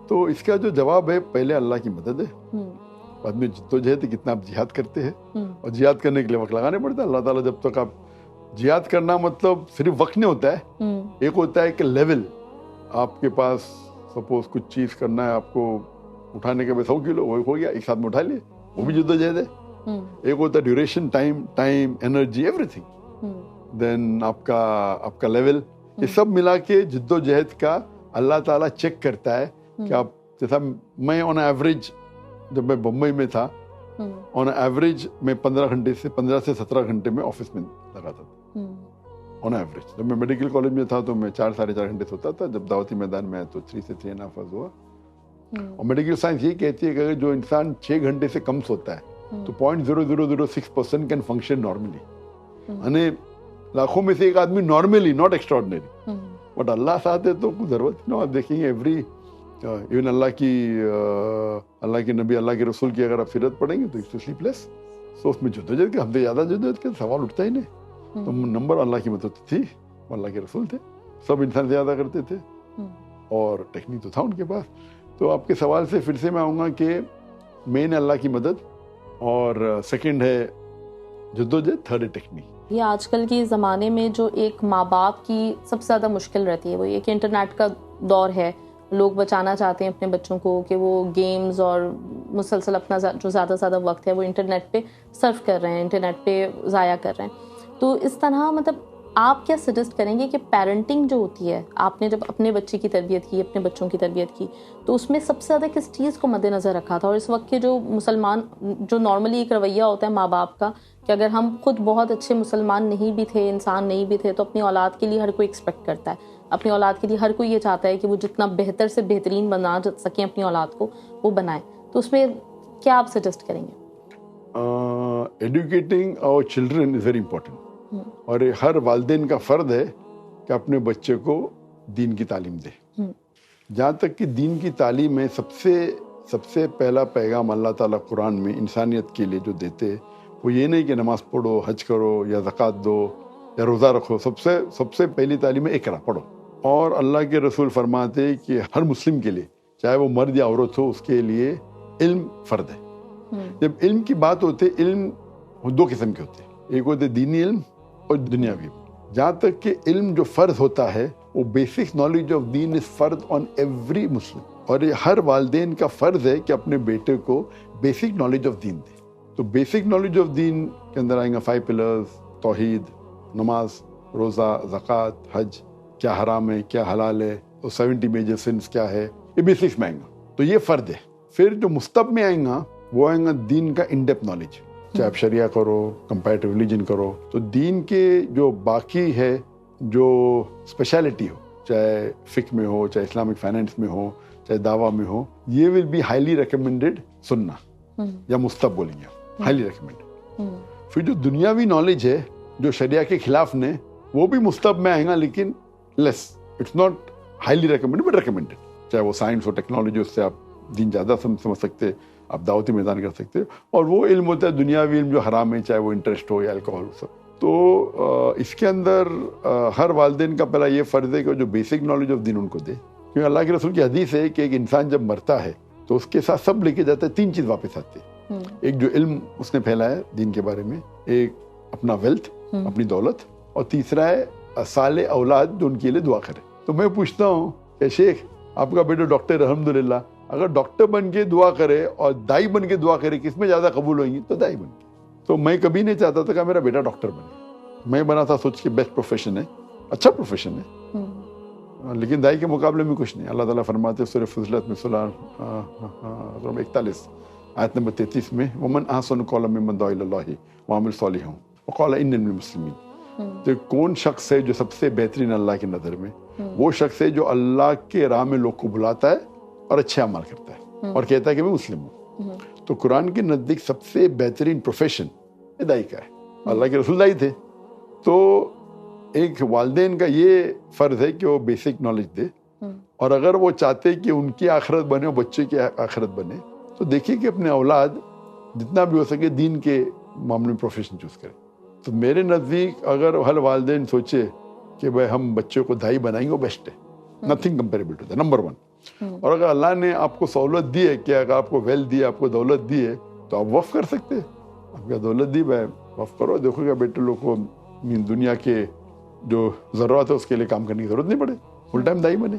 تو اس کا جو جواب ہے پہلے اللہ کی مدد ہے, بعد میں جدوجہد کتنا آپ جہاد کرتے ہیں, اور جہاد کرنے کے لیے وقت لگانے پڑتا ہے. اللہ تعالیٰ جب تک آپ جہاد کرنا مطلب صرف وقت نہیں ہوتا ہے, ایک ہوتا ہے کہ لیول آپ کے پاس, سپوز کچھ چیز کرنا ہے آپ کو اٹھانے کے بعد 100 کلو وہ ہو گیا, ایک ساتھ میں اٹھا لیے, وہ بھی جدوجہد ہے. ایک ہوتا ہے duration, time energy everything, then آپ کا لیول, یہ سب ملا کے جدوجہد کا اللہ تعالیٰ چیک کرتا ہے کہ آپ, جیسا میں آن ایوریج جب میں بمبئی میں تھا, آن ایوریج میں 15 سے 17 گھنٹے میں آفس میں لگاتا تھا آن ایوریج. جب میں میڈیکل کالج میں تھا تو میں 4-4.5 گھنٹے سوتا تھا, جب دعوتی میدان میں آیا تو 3 سے 3.5 hours ہوا. اور میڈیکل سائنس یہ کہتی ہے کہ اگر جو انسان 6 گھنٹے سے کم سوتا ہے تو 0.0006% کین فنکشن نارملی, یعنی لاکھوں میں سے ایک آدمی نارملی, ناٹ ایکسٹراڈنری. بٹ اللہ ساتھ ہے تو کوئی ضرورت نہیں. آپ دیکھیں گے ایون اللہ کے نبی, اللہ کے رسول کی اگر آپ سیرت پڑھیں گے تو اس سے سلیپ لیس, سو اس میں جدوجہد کے ہم سے زیادہ جدوجہد کے سوال اٹھتا ہی نہیں. تو نمبر اللہ کی مدد تھی, اللہ کے رسول تھے, سب انسان سے زیادہ کرتے تھے, اور ٹیکنیک تو تھا ان کے پاس. تو آپ کے سوال سے پھر سے میں آؤں گا کہ مین اللہ کی مدد, اور سیکنڈ ہے جدوجہد, تھرڈ ہے ٹیکنیک. یہ آج کل کے زمانے میں جو ایک ماں باپ کی سب سے زیادہ مشکل رہتی ہے وہ یہ کہ انٹرنیٹ کا دور ہے. لوگ بچانا چاہتے ہیں اپنے بچوں کو کہ وہ گیمز اور مسلسل اپنا جو زیادہ سے زیادہ وقت ہے وہ انٹرنیٹ پہ صرف کر رہے ہیں, انٹرنیٹ پہ ضائع کر رہے ہیں. تو اس طرح مطلب آپ کیا سجیسٹ کریں گے کہ پیرنٹنگ جو ہوتی ہے, آپ نے جب اپنے بچے کی تربیت کی, اپنے بچوں کی تربیت کی, تو اس میں سب سے زیادہ کس چیز کو مد نظر رکھا تھا؟ اور اس وقت کے جو مسلمان, جو نارملی ایک رویہ ہوتا ہے ماں باپ کا کہ اگر ہم خود بہت اچھے مسلمان نہیں بھی تھے, انسان نہیں بھی تھے, تو اپنی اولاد کے لیے ہر کوئی ایکسپیکٹ کرتا ہے, اپنی اولاد کے لیے ہر کوئی یہ چاہتا ہے کہ وہ جتنا بہتر سے بہترین بنا سکیں اپنی اولاد کو وہ بنائیں. تو اس میں کیا آپ سجیسٹ کریں گے؟ Advocating our children is very important, اور ہر والدین کا فرض ہے کہ اپنے بچے کو دین کی تعلیم دے. جہاں تک کہ دین کی تعلیم میں سب سے پہلا پیغام اللہ تعالیٰ قرآن میں انسانیت کے لیے جو دیتے وہ یہ نہیں کہ نماز پڑھو, حج کرو, یا زکوٰۃ دو, یا روزہ رکھو. سب سے پہلی تعلیم ہے اقرا, پڑھو. اور اللہ کے رسول فرماتے کہ ہر مسلم کے لیے, چاہے وہ مرد یا عورت ہو, اس کے لیے علم فرض ہے. جب علم کی بات ہوتی ہے, علم 2 قسم کے ہوتے ہیں, ایک ہوتے دینی علم اور دنیاوی. جہاں تک کہ علم جو فرض ہوتا ہے وہ بیسک نالج آف دین از فرض آن ایوری مسلم, اور یہ ہر والدین کا فرض ہے کہ اپنے بیٹے کو بیسک نالج آف دین دے. تو بیسک نالج آف دین کے اندر آئیں گے 5 پلرز, توحید, نماز, روزہ, زکوٰۃ, حج, کیا حرام ہے کیا حلال ہے, اور 70 میجر سنس کیا ہے, یہ بیسکس میں آئیں گا. تو یہ فرض ہے. پھر جو مستب میں آئیں گا وہ آئیں گا دین کا ان ڈیپتھ نالج, چاہے آپ شریعہ کرو, کمپیریٹیو ریلیجن کرو. تو دین کے جو باقی ہے جو اسپیشلٹی ہو, چاہے فقہ میں ہو, چاہے اسلامک فائنینس میں ہو, چاہے دعویٰ میں ہو, یہ ول بی ہائیلی ریکمینڈیڈ سننا, یا مستب بولیں گے ہائیلی ریکمینڈیڈ. پھر جو دنیاوی نالج ہے جو شریعہ کے خلاف نے, وہ بھی مستب میں آئے گا لیکن less, it's not highly recommended but recommended. چاہے وہ سائنس ہو ٹیکنالوجی, اس سے آپ دین زیادہ سمجھ سکتے, آپ دعوتی میدان کر سکتے, اور وہ علم ہوتا ہے دنیاوی علم جو حرام ہے, چاہے وہ انٹرسٹ ہو یا الکوہول ہو سب. تو اس کے اندر ہر والدین کا پہلا یہ فرض ہے کہ جو بیسک نالج آف دین ان کو دے, کیونکہ اللہ کے رسول کی حدیث ہے کہ ایک انسان جب مرتا ہے تو اس کے ساتھ سب لے کے جاتا ہے, 3 چیز واپس آتی ہے. ایک جو علم اس نے پھیلایا دین کے بارے میں, ایک اپنا ویلتھ, اپنی دولت, اور تیسرا ہے صالح اولاد جو ان کے لیے دعا کرے. تو میں پوچھتا ہوں کہ شیخ آپ کا بیٹا ڈاکٹر الحمدللہ, اگر ڈاکٹر بن کے دعا کرے اور دائی بن کے دعا کرے, کس میں زیادہ قبول ہوئیں گی؟ تو دائی بن کے. تو میں کبھی نہیں چاہتا تھا کہ میرا بیٹا ڈاکٹر بنے, میں بنا تھا سوچ کے بیسٹ پروفیشن ہے, اچھا پروفیشن ہے, لیکن دائی کے مقابلے میں کچھ نہیں. اللہ تعالیٰ فرماتے سورہ فضلت میں سورہ 41 آیت نمبر 33 میں, ومن احسن قولا ممن دعا الی اللہ وعمل صالحا وقال انی من المسلمین. تو کون شخص ہے جو سب سے بہترین اللہ کی نظر میں؟ وہ شخص ہے جو اللہ کے راہ میں لوگ کو بلاتا ہے اور اچھے اعمال کرتا ہے اور کہتا ہے کہ میں مسلم ہوں. تو قرآن کے نزدیک سب سے بہترین پروفیشن دائی کا ہے. اللہ کے رسول دائی تھے. تو ایک والدین کا یہ فرض ہے کہ وہ بیسک نالج دے, اور اگر وہ چاہتے کہ ان کی آخرت بنے اور بچے کی آخرت بنے, تو دیکھیے کہ اپنے اولاد جتنا بھی ہو سکے دین کے معاملے میں پروفیشن چوز کرے. تو میرے نزدیک اگر ہر والدین سوچے کہ بھائی ہم بچوں کو دائی بنائیں گے, وہ بیسٹ ہے, نتھنگ کمپیریبل ٹو نمبر 1. اور اگر اللہ نے آپ کو سہولت دی ہے کہ اگر آپ کو ویل دی ہے, آپ کو دولت دی ہے, تو آپ وقف کر سکتے ہیں. آپ کو دولت دی بھائی وقف کرو, دیکھو کہ بیٹے لوگ کو دنیا کے جو ضرورت ہے اس کے لیے کام کرنے کی ضرورت نہیں پڑے, فل ٹائم دائی بنے.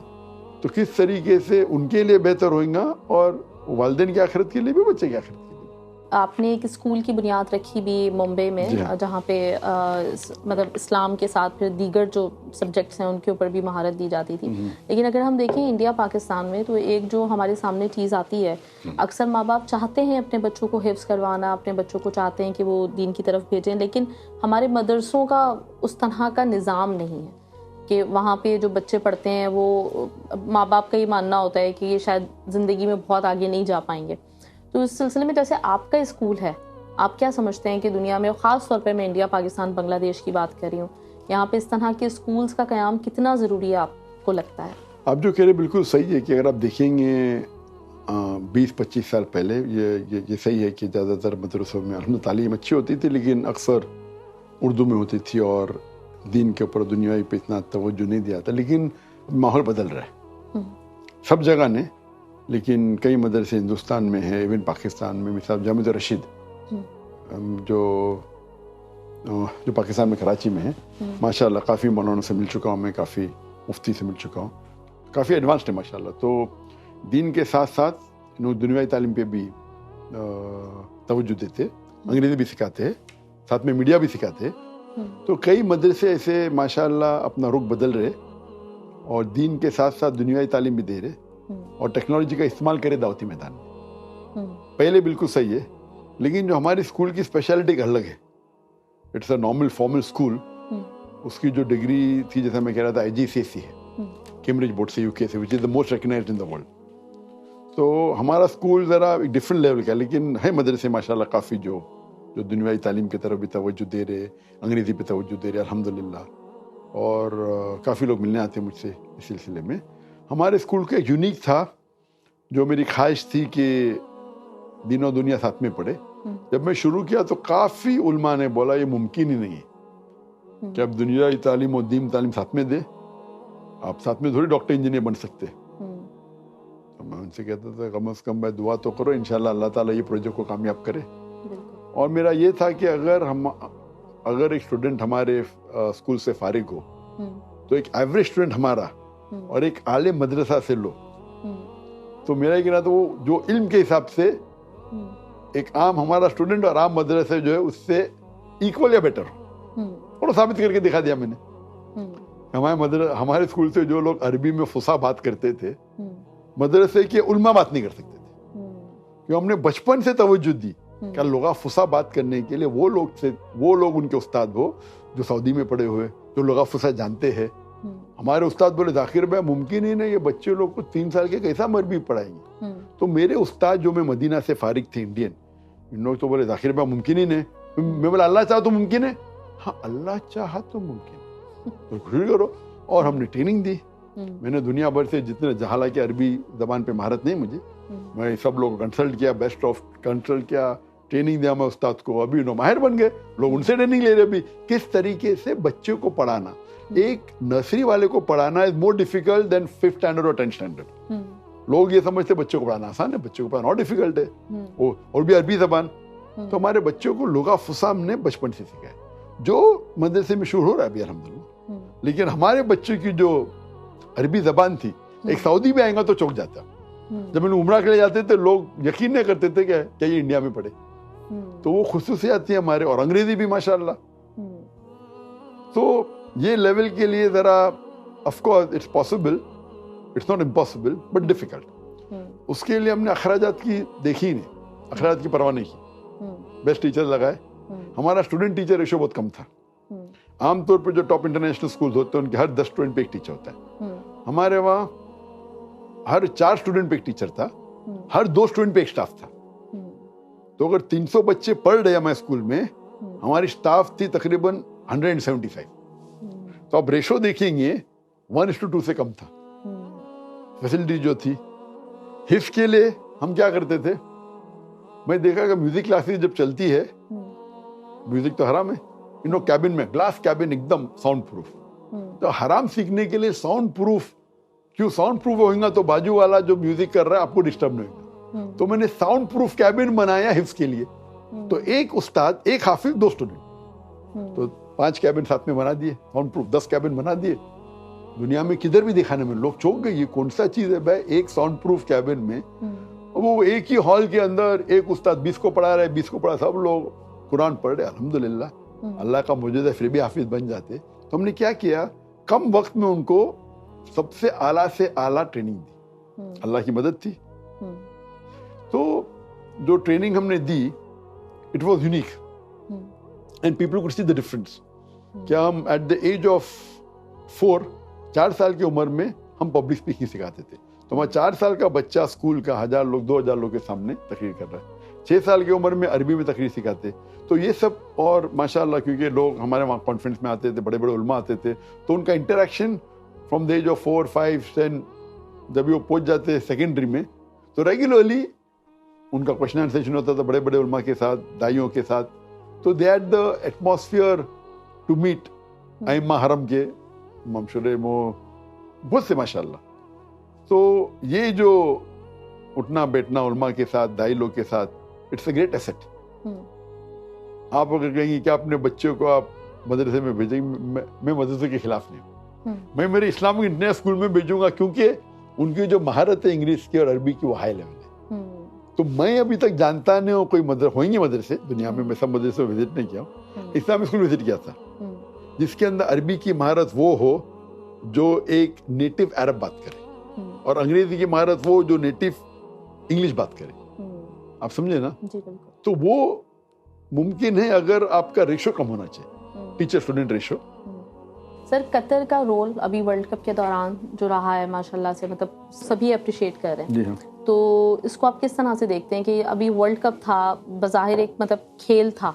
تو کس طریقے سے ان کے لیے بہتر ہوئے گا, اور والدین کی آخرت کے لیے بھی, بچے کی آخرت کے لیے. آپ نے ایک اسکول کی بنیاد رکھی بھی ممبئی میں, جہاں پہ مطلب اسلام کے ساتھ پھر دیگر جو سبجیکٹس ہیں ان کے اوپر بھی مہارت دی جاتی تھی. لیکن اگر ہم دیکھیں انڈیا پاکستان میں, تو ایک جو ہمارے سامنے چیز آتی ہے, اکثر ماں باپ چاہتے ہیں اپنے بچوں کو حفظ کروانا, اپنے بچوں کو چاہتے ہیں کہ وہ دین کی طرف بھیجیں, لیکن ہمارے مدرسوں کا اس طرح کا نظام نہیں ہے کہ وہاں پہ جو بچے پڑھتے ہیں وہ ماں باپ کا یہ ماننا ہوتا ہے کہ یہ شاید زندگی میں بہت آگے نہیں جا پائیں گے. تو اس سلسلے میں جیسے آپ کا اسکول ہے, آپ کیا سمجھتے ہیں کہ دنیا میں, خاص طور پہ میں انڈیا پاکستان بنگلہ دیش کی بات کر رہی ہوں, یہاں پہ اس طرح کے اسکولز کا قیام کتنا ضروری ہے آپ کو لگتا ہے؟ آپ جو کہہ رہے بالکل صحیح ہے کہ اگر آپ دیکھیں گے 20-25 سال پہلے یہ صحیح ہے کہ زیادہ تر مدرسوں میں الحمد تعلیم اچھی ہوتی تھی, لیکن اکثر اردو میں ہوتی تھی اور دین کے اوپر دنیاوی پہ اتنا توجہ نہیں دیا تھا. لیکن ماحول بدل رہا ہے سب جگہ نے, لیکن کئی مدرسے ہندوستان میں ہیں, ایون پاکستان میں, مثال جامعہ رشید جو پاکستان میں کراچی میں ہے, ماشاء اللہ کافی مولانا سے مل چکا ہوں میں, کافی مفتی سے مل چکا ہوں, کافی ایڈوانسڈ ہے ماشاء اللہ. تو دین کے ساتھ ساتھ دنیاوی تعلیم پہ بھی توجہ دیتے, انگریزی بھی سکھاتے ہیں, ساتھ میں میڈیا بھی سکھاتے ہیں. تو کئی مدرسے ایسے ماشاء اللہ اپنا رخ بدل رہے اور دین کے ساتھ ساتھ دنیاوی تعلیم بھی دے رہے اور ٹیکنالوجی کا استعمال کرے دعوتی میدان میں. پہلے بالکل صحیح ہے, لیکن جو ہماری اسکول کی اسپیشلٹی ایک الگ ہے. It's a normal formal school. اس کی جو ڈگری تھی, جیسا میں کہہ رہا تھا, IGCSE ہے, کیمبرج بورڈ سے, UK سے, which is the most recognised in the world. تو ہمارا اسکول ذرا ایک ڈفرینٹ لیول کا, لیکن ہے مدرسے ماشاء اللہ کافی جو دنیاوی تعلیم کی طرف بھی توجہ دے رہے, انگریزی پہ توجہ دے رہے الحمدللہ, اور کافی لوگ ملنے آتے مجھ سے اس سلسلے میں. ہمارے اسکول کا ایک یونیک تھا, جو میری خواہش تھی کہ دین و دنیا ساتھ میں پڑھے. جب میں شروع کیا تو کافی علماء نے بولا یہ ممکن ہی نہیں ہے کہ اب دنیاوی تعلیم اور دین تعلیم ساتھ میں دے, آپ ساتھ میں تھوڑی ڈاکٹر انجینئر بن سکتے. تو میں ان سے کہتا تھا کم از کم بھائی دعا تو کرو, انشاءاللہ اللہ تعالیٰ یہ پروجیکٹ کو کامیاب کرے. اور میرا یہ تھا کہ اگر ایک اسٹوڈنٹ ہمارے اسکول سے فارغ ہو تو ایک ایوریج اسٹوڈنٹ ہمارا اور ایک عالم مدرسہ سے لو, تو میرا یہ کہنا تھا وہ جو علم کے حساب سے ایک عام ہمارا اسٹوڈنٹ اور عام مدرسے جو ہے اس سے ایکول یا بیٹر ہو. اور ثابت کر کے دکھا دیا میں نے. ہمارے اسکول سے جو لوگ عربی میں فصیح بات کرتے تھے, مدرسے کے علماء بات نہیں کر سکتے تھے, کیونکہ ہم نے بچپن سے توجہ دی کہ لوگ فصیح بات کرنے کے لیے وہ لوگ ان کے استاد ہو جو سعودی میں پڑھے ہوئے, جو لغہ فصیح جانتے ہیں. ہمارے استاد بولے ذاکر بھائی ممکن ہی نہیں, یہ بچے لوگ کو 3 سال کے کیسا عربی پڑھائیں گے. تو میرے استاد جو میں مدینہ سے فارغ تھے انڈین, ان لوگ تو بولے ذاکر بھائی ممکن ہی نہیں. میں بولا اللہ چاہا تو ممکن ہے. ہاں اللہ چاہا تو ممکن ہے, تو شروع کرو. اور ہم نے ٹریننگ دی, میں نے دنیا بھر سے جتنے, حالانکہ عربی زبان پہ مہارت نہیں مجھے, میں سب لوگ کنسلٹ کیا, بیسٹ آف کنسلٹ کیا, ٹریننگ دیا میں استاد کو, ابھی ماہر بن گئے لوگ, ان سے ٹریننگ لے رہے ابھی. کس طریقے سے بچوں کو پڑھانا, ایک نرسری والے کو پڑھانا از مور ڈیفیکلٹ دین 5th اسٹینڈرڈ اور 10th اسٹینڈرڈ. لوگ یہ سمجھتے بچوں کو پڑھانا آسان ہے, بچوں کو پڑھانا اور ڈیفیکلٹ ہے, اور بھی عربی زبان. تو ہمارے بچوں کو لغہ فصیح ہم نے بچپن سے سکھایا, جو مدرسے میں شروع ہو رہا ہے ابھی الحمدللہ. لیکن ہمارے بچوں کی جو عربی زبان تھی, ایک سعودی بھی آئے گا تو چوک جاتا. جب ہم عمرہ کے لیے جاتے تھے لوگ یقین نہیں کرتے تھے کہ یہ انڈیا میں پڑھے. تو وہ خصوصیات تھی ہمارے, اور انگریزی بھی ماشاءاللہ. تو یہ لیول کے لیے ذرا of course it's possible, it's not impossible but difficult. اس کے لیے ہم نے اخراجات کی دیکھی نہیں, اخراجات کی پرواہ نہیں کی, بیسٹ ٹیچر لگائے. ہمارا اسٹوڈنٹ ٹیچر ریشو بہت کم تھا. عام طور پہ جو ٹاپ انٹرنیشنل اسکول ہوتے ہیں ان کے ہر 10 اسٹوڈنٹ پہ ایک ٹیچر ہوتا ہے. ہمارے وہاں ہر 4 اسٹوڈنٹ پہ ایک ٹیچر تھا, ہر 2 اسٹوڈنٹ پہ ایک اسٹاف تھا. تو اگر 300 بچے پڑھ رہے ہمارے اسکول میں, ہماری اسٹاف تھی تقریباً 175. تو آپ ریشو دیکھیں گے 1:2 سے کم تھا. فیسلٹی جو تھی حفظ کے لیے ہم کیا کرتے تھے, میں دیکھا کہ میوزک کلاسز جب چلتی ہے, میوزک تو حرام ہے, کیبن میں گلاس کیبن ایک دم ساؤنڈ پروف. تو حرام سیکھنے کے لیے ساؤنڈ پروف, کیوں ساؤنڈ پروف ہوگا تو بازو والا جو میوزک کر رہا ہے آپ کو ڈسٹرب نہیں ہوگا. تو میں نے ساؤنڈ پروف کیبن بنایا حفظ کے لیے. تو ایک استاد, ایک حافظ, 2 اسٹوڈنٹ, تو 5 کیبن ساتھ میں بنا دیے, ساؤنڈ پروف 10 کیبن بنا دیے. دنیا میں کدھر بھی دکھانے میں لوگ چوک گئے, یہ کون سا چیز ہے بھائی, ایک ساؤنڈ پروف کیبن میں وہ ایک ہی ہال کے اندر ایک استاد 20 کو پڑھا رہا ہے, 20 کو پڑھا, سب لوگ قرآن پڑھ رہے. الحمدللہ اللہ کا معجزہ, پھر بھی حافظ بن جاتے. تو ہم نے کیا کیا, کم وقت میں ان کو سب سے اعلیٰ سے اعلیٰ ٹریننگ دی. اللہ کی مدد تھی. تو جو ٹریننگ ہم نے دی it was unique and people could see the difference. کیا ہم ایٹ دا ایج آف 4 سال کی عمر میں ہم پبلک اسپیکنگ سکھاتے تھے. تو ہمارا 4 سال کا بچہ اسکول کا 1000 لوگ 2000 لوگ کے سامنے تقریر کر رہا ہے. 6 سال کی عمر میں عربی میں تقریر سکھاتے. تو یہ سب, اور ماشاءاللہ کیونکہ لوگ ہمارے وہاں کانفرنس میں آتے تھے, بڑے بڑے علماء آتے تھے, تو ان کا interaction from the age of 4, 5, 10, جب وہ پہنچ جاتے سیکنڈری میں تو ریگولرلی ان کا کوشچن آنسر سیشن ہوتا تھا بڑے بڑے علماء کے ساتھ, دائیوں کے ساتھ. تو they had the atmosphere to meet ائمہ حرم کے, امام شریف, بہت سے ماشاءاللہ. تو یہ جو اٹھنا بیٹھنا علماء کے ساتھ, دائی لوگ کے ساتھ, اٹس اے گریٹ ایسٹ. آپ اگر کہیں گے کہ اپنے بچوں کو آپ مدرسے میں بھیجیں گے, میں مدرسے کے خلاف نہیں ہوں. میں میرے اسلامک انٹرنیشنل اسکول میں بھیجوں گا, کیونکہ ان کی جو مہارت ہے انگلش کی اور عربی کی وہ ہائی لیول ہے. تو میں ابھی تک جانتا نہیں ہوں, کوئی ہوئیں گے مدرسے دنیا میں, میں سب مدرسے وزٹ نہیں کیا ہوں, اسلامک اسکول وزٹ کیا تھا, جس کے اندر عربی کی مہارت وہ ہو جو ایک نیٹو عرب بات کرے, اور انگریزی کی مہارت وہ جو نیٹو انگلش بات کرے. آپ سمجھے نا. تو وہ ممکن ہے اگر آپ کا ریشو کم ہونا چاہیے, ٹیچر اسٹوڈنٹ ریشو. سر, قطر کا رول ابھی ورلڈ کپ کے دوران جو رہا ہے ماشاءاللہ سے, مطلب سبھی اپریشیٹ کر رہے ہیں. جی ہاں. تو اس کو آپ کس طرح سے دیکھتے ہیں کہ ابھی ورلڈ کپ تھا, بظاہر ایک مطلب کھیل تھا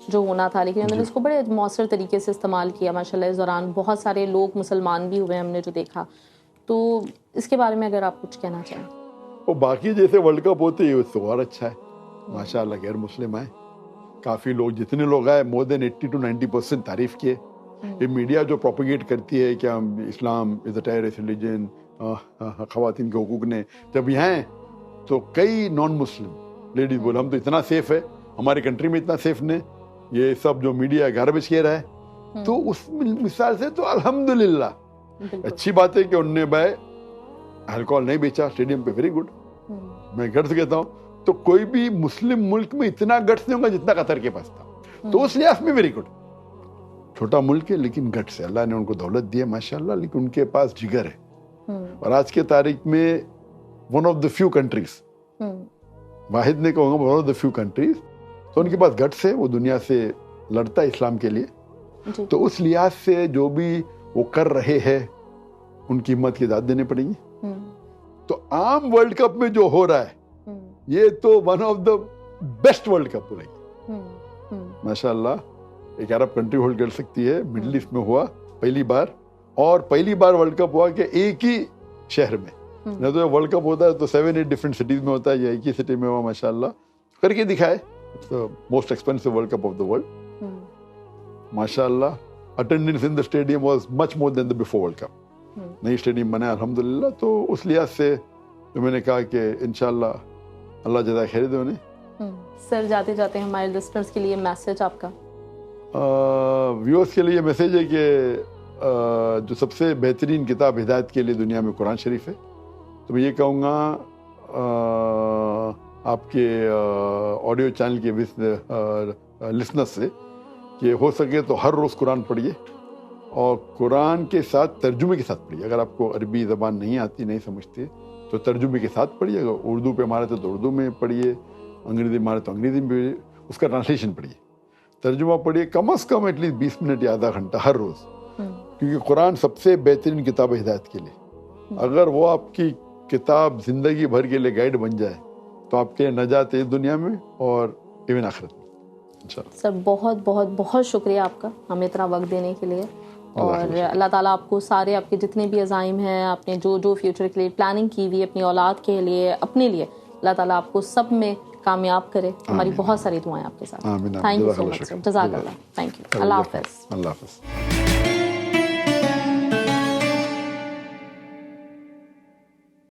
جو ہونا تھا, لیکن انہوں نے اس کو بڑے مؤثر طریقے سے استعمال کیا ماشاءاللہ. اس دوران بہت سارے لوگ مسلمان بھی ہوئے, ہم نے جو دیکھا. تو اس کے بارے میں اگر آپ کچھ کہنا چاہیں. وہ باقی جیسے ورلڈ کپ ہوتے ہیں اس سے اور اچھا ہے ماشاءاللہ. غیر مسلم آئے, کافی لوگ, جتنے لوگ آئے مور دین 80 to 90% تعریف کیے. یہ میڈیا جو پروپیگیٹ کرتی ہے کہ اسلام از اے ٹیررسٹ ریلیجن, خواتین کے حقوق نے, جب یہاں ہیں تو کئی نان مسلم لیڈیز بولے ہم تو اتنا سیف ہے, ہماری کنٹری میں اتنا سیف نہیں, یہ سب جو میڈیا گاربیج کہہ رہا ہے. تو اس مثال سے تو الحمدللہ اچھی بات ہے کہ انہوں نے بھائی الکوہل نہیں بیچا اسٹیڈیم پہ, ویری گڈ. میں گھر سے کہتا ہوں تو کوئی بھی مسلم ملک میں اتنا گٹس نہیں ہوگا جتنا قطر کے پاس تھا. تو اس لحاظ میں ویری گڈ. چھوٹا ملک ہے لیکن گٹس ہے, اللہ نے ان کو دولت دی ہے ماشاءاللہ, لیکن ان کے پاس جگر ہے. اور آج کے تاریخ میں one of the few countries, واحد نے کہوں گا one of the few countries, تو ان کے پاس گٹس ہے, وہ دنیا سے لڑتا ہے اسلام کے لیے. تو اس لحاظ سے جو بھی وہ کر رہے ہیں ان کی ہمت کی داد دینے پڑیں گی. تو عام ورلڈ کپ میں جو ہو رہا ہے یہ تو one of the best world cup ہو رہی ہے ماشاءاللہ. ایک عرب کنٹری ہولڈ کر سکتی ہے, مڈل ایسٹ میں ہوا پہلی بار, اور پہلی بار ورلڈ کپ ہوا کہ ایک ہی شہر میں, نہ تو ورلڈ کپ ہوتا ہے تو 7-8 ڈفرینٹ سٹیز میں ہوتا ہے, یا ایک ہی سٹی میں ہوا ماشاء اللہ کر کے دکھائے. Most expensive world cup of the world ماشاء اللہ. Attendance in the stadium was much more than the before world cup. نئی اسٹیڈیم بنا الحمد للہ, تو اس لحاظ سے تو میں نے کہا کہ انشاءاللہ اللہ جزائے خیر دے انہیں. سر جاتے جاتے ہمارے لسنرز کے لیے میسج آپ کا. ویورز کے لیے میسیج ہے کہ جو سب سے بہترین کتاب ہدایت کے لیے دنیا میں قرآن شریف ہے. تو میں یہ کہوں گا آپ کے آڈیو چینل کے لسنر سے کہ ہو سکے تو ہر روز قرآن پڑھیے, اور قرآن کے ساتھ ترجمے کے ساتھ پڑھیے. اگر آپ کو عربی زبان نہیں آتی, نہیں سمجھتے, تو ترجمے کے ساتھ پڑھیے. اگر اردو پہ مارے تو اردو میں پڑھیے, انگریزی مارے تو انگریزی میں پڑھیے, اس کا ٹرانسلیشن پڑھیے, ترجمہ پڑھیے کم از کم ایٹ لیسٹ 20 منٹ یا آدھا گھنٹہ ہر روز. کیونکہ قرآن سب سے بہترین کتاب ہے ہدایت کے لیے. اگر وہ آپ کی کتاب زندگی بھر کے لیے گائیڈ بن جائے تو آپ کے نجات ہے دنیا میں اور ایون آخرت میں انشاءاللہ. سر بہت بہت بہت شکریہ آپ کا ہمیں اتنا وقت دینے کے لیے, اور اللہ تعالیٰ آپ کو سارے آپ کے جتنے بھی عزائم ہیں, آپ نے جو فیوچر کے لیے پلاننگ کی ہوئی اپنی اولاد کے لیے, اپنے لیے, اللہ تعالیٰ آپ کو سب میں کامیاب کرے. ہماری بہت ساری دعائیں آپ کے ساتھ. تھینک یو سو مچ سر, جزاک اللہ. Thank you. اللہ حافظ. اللہ حافظ.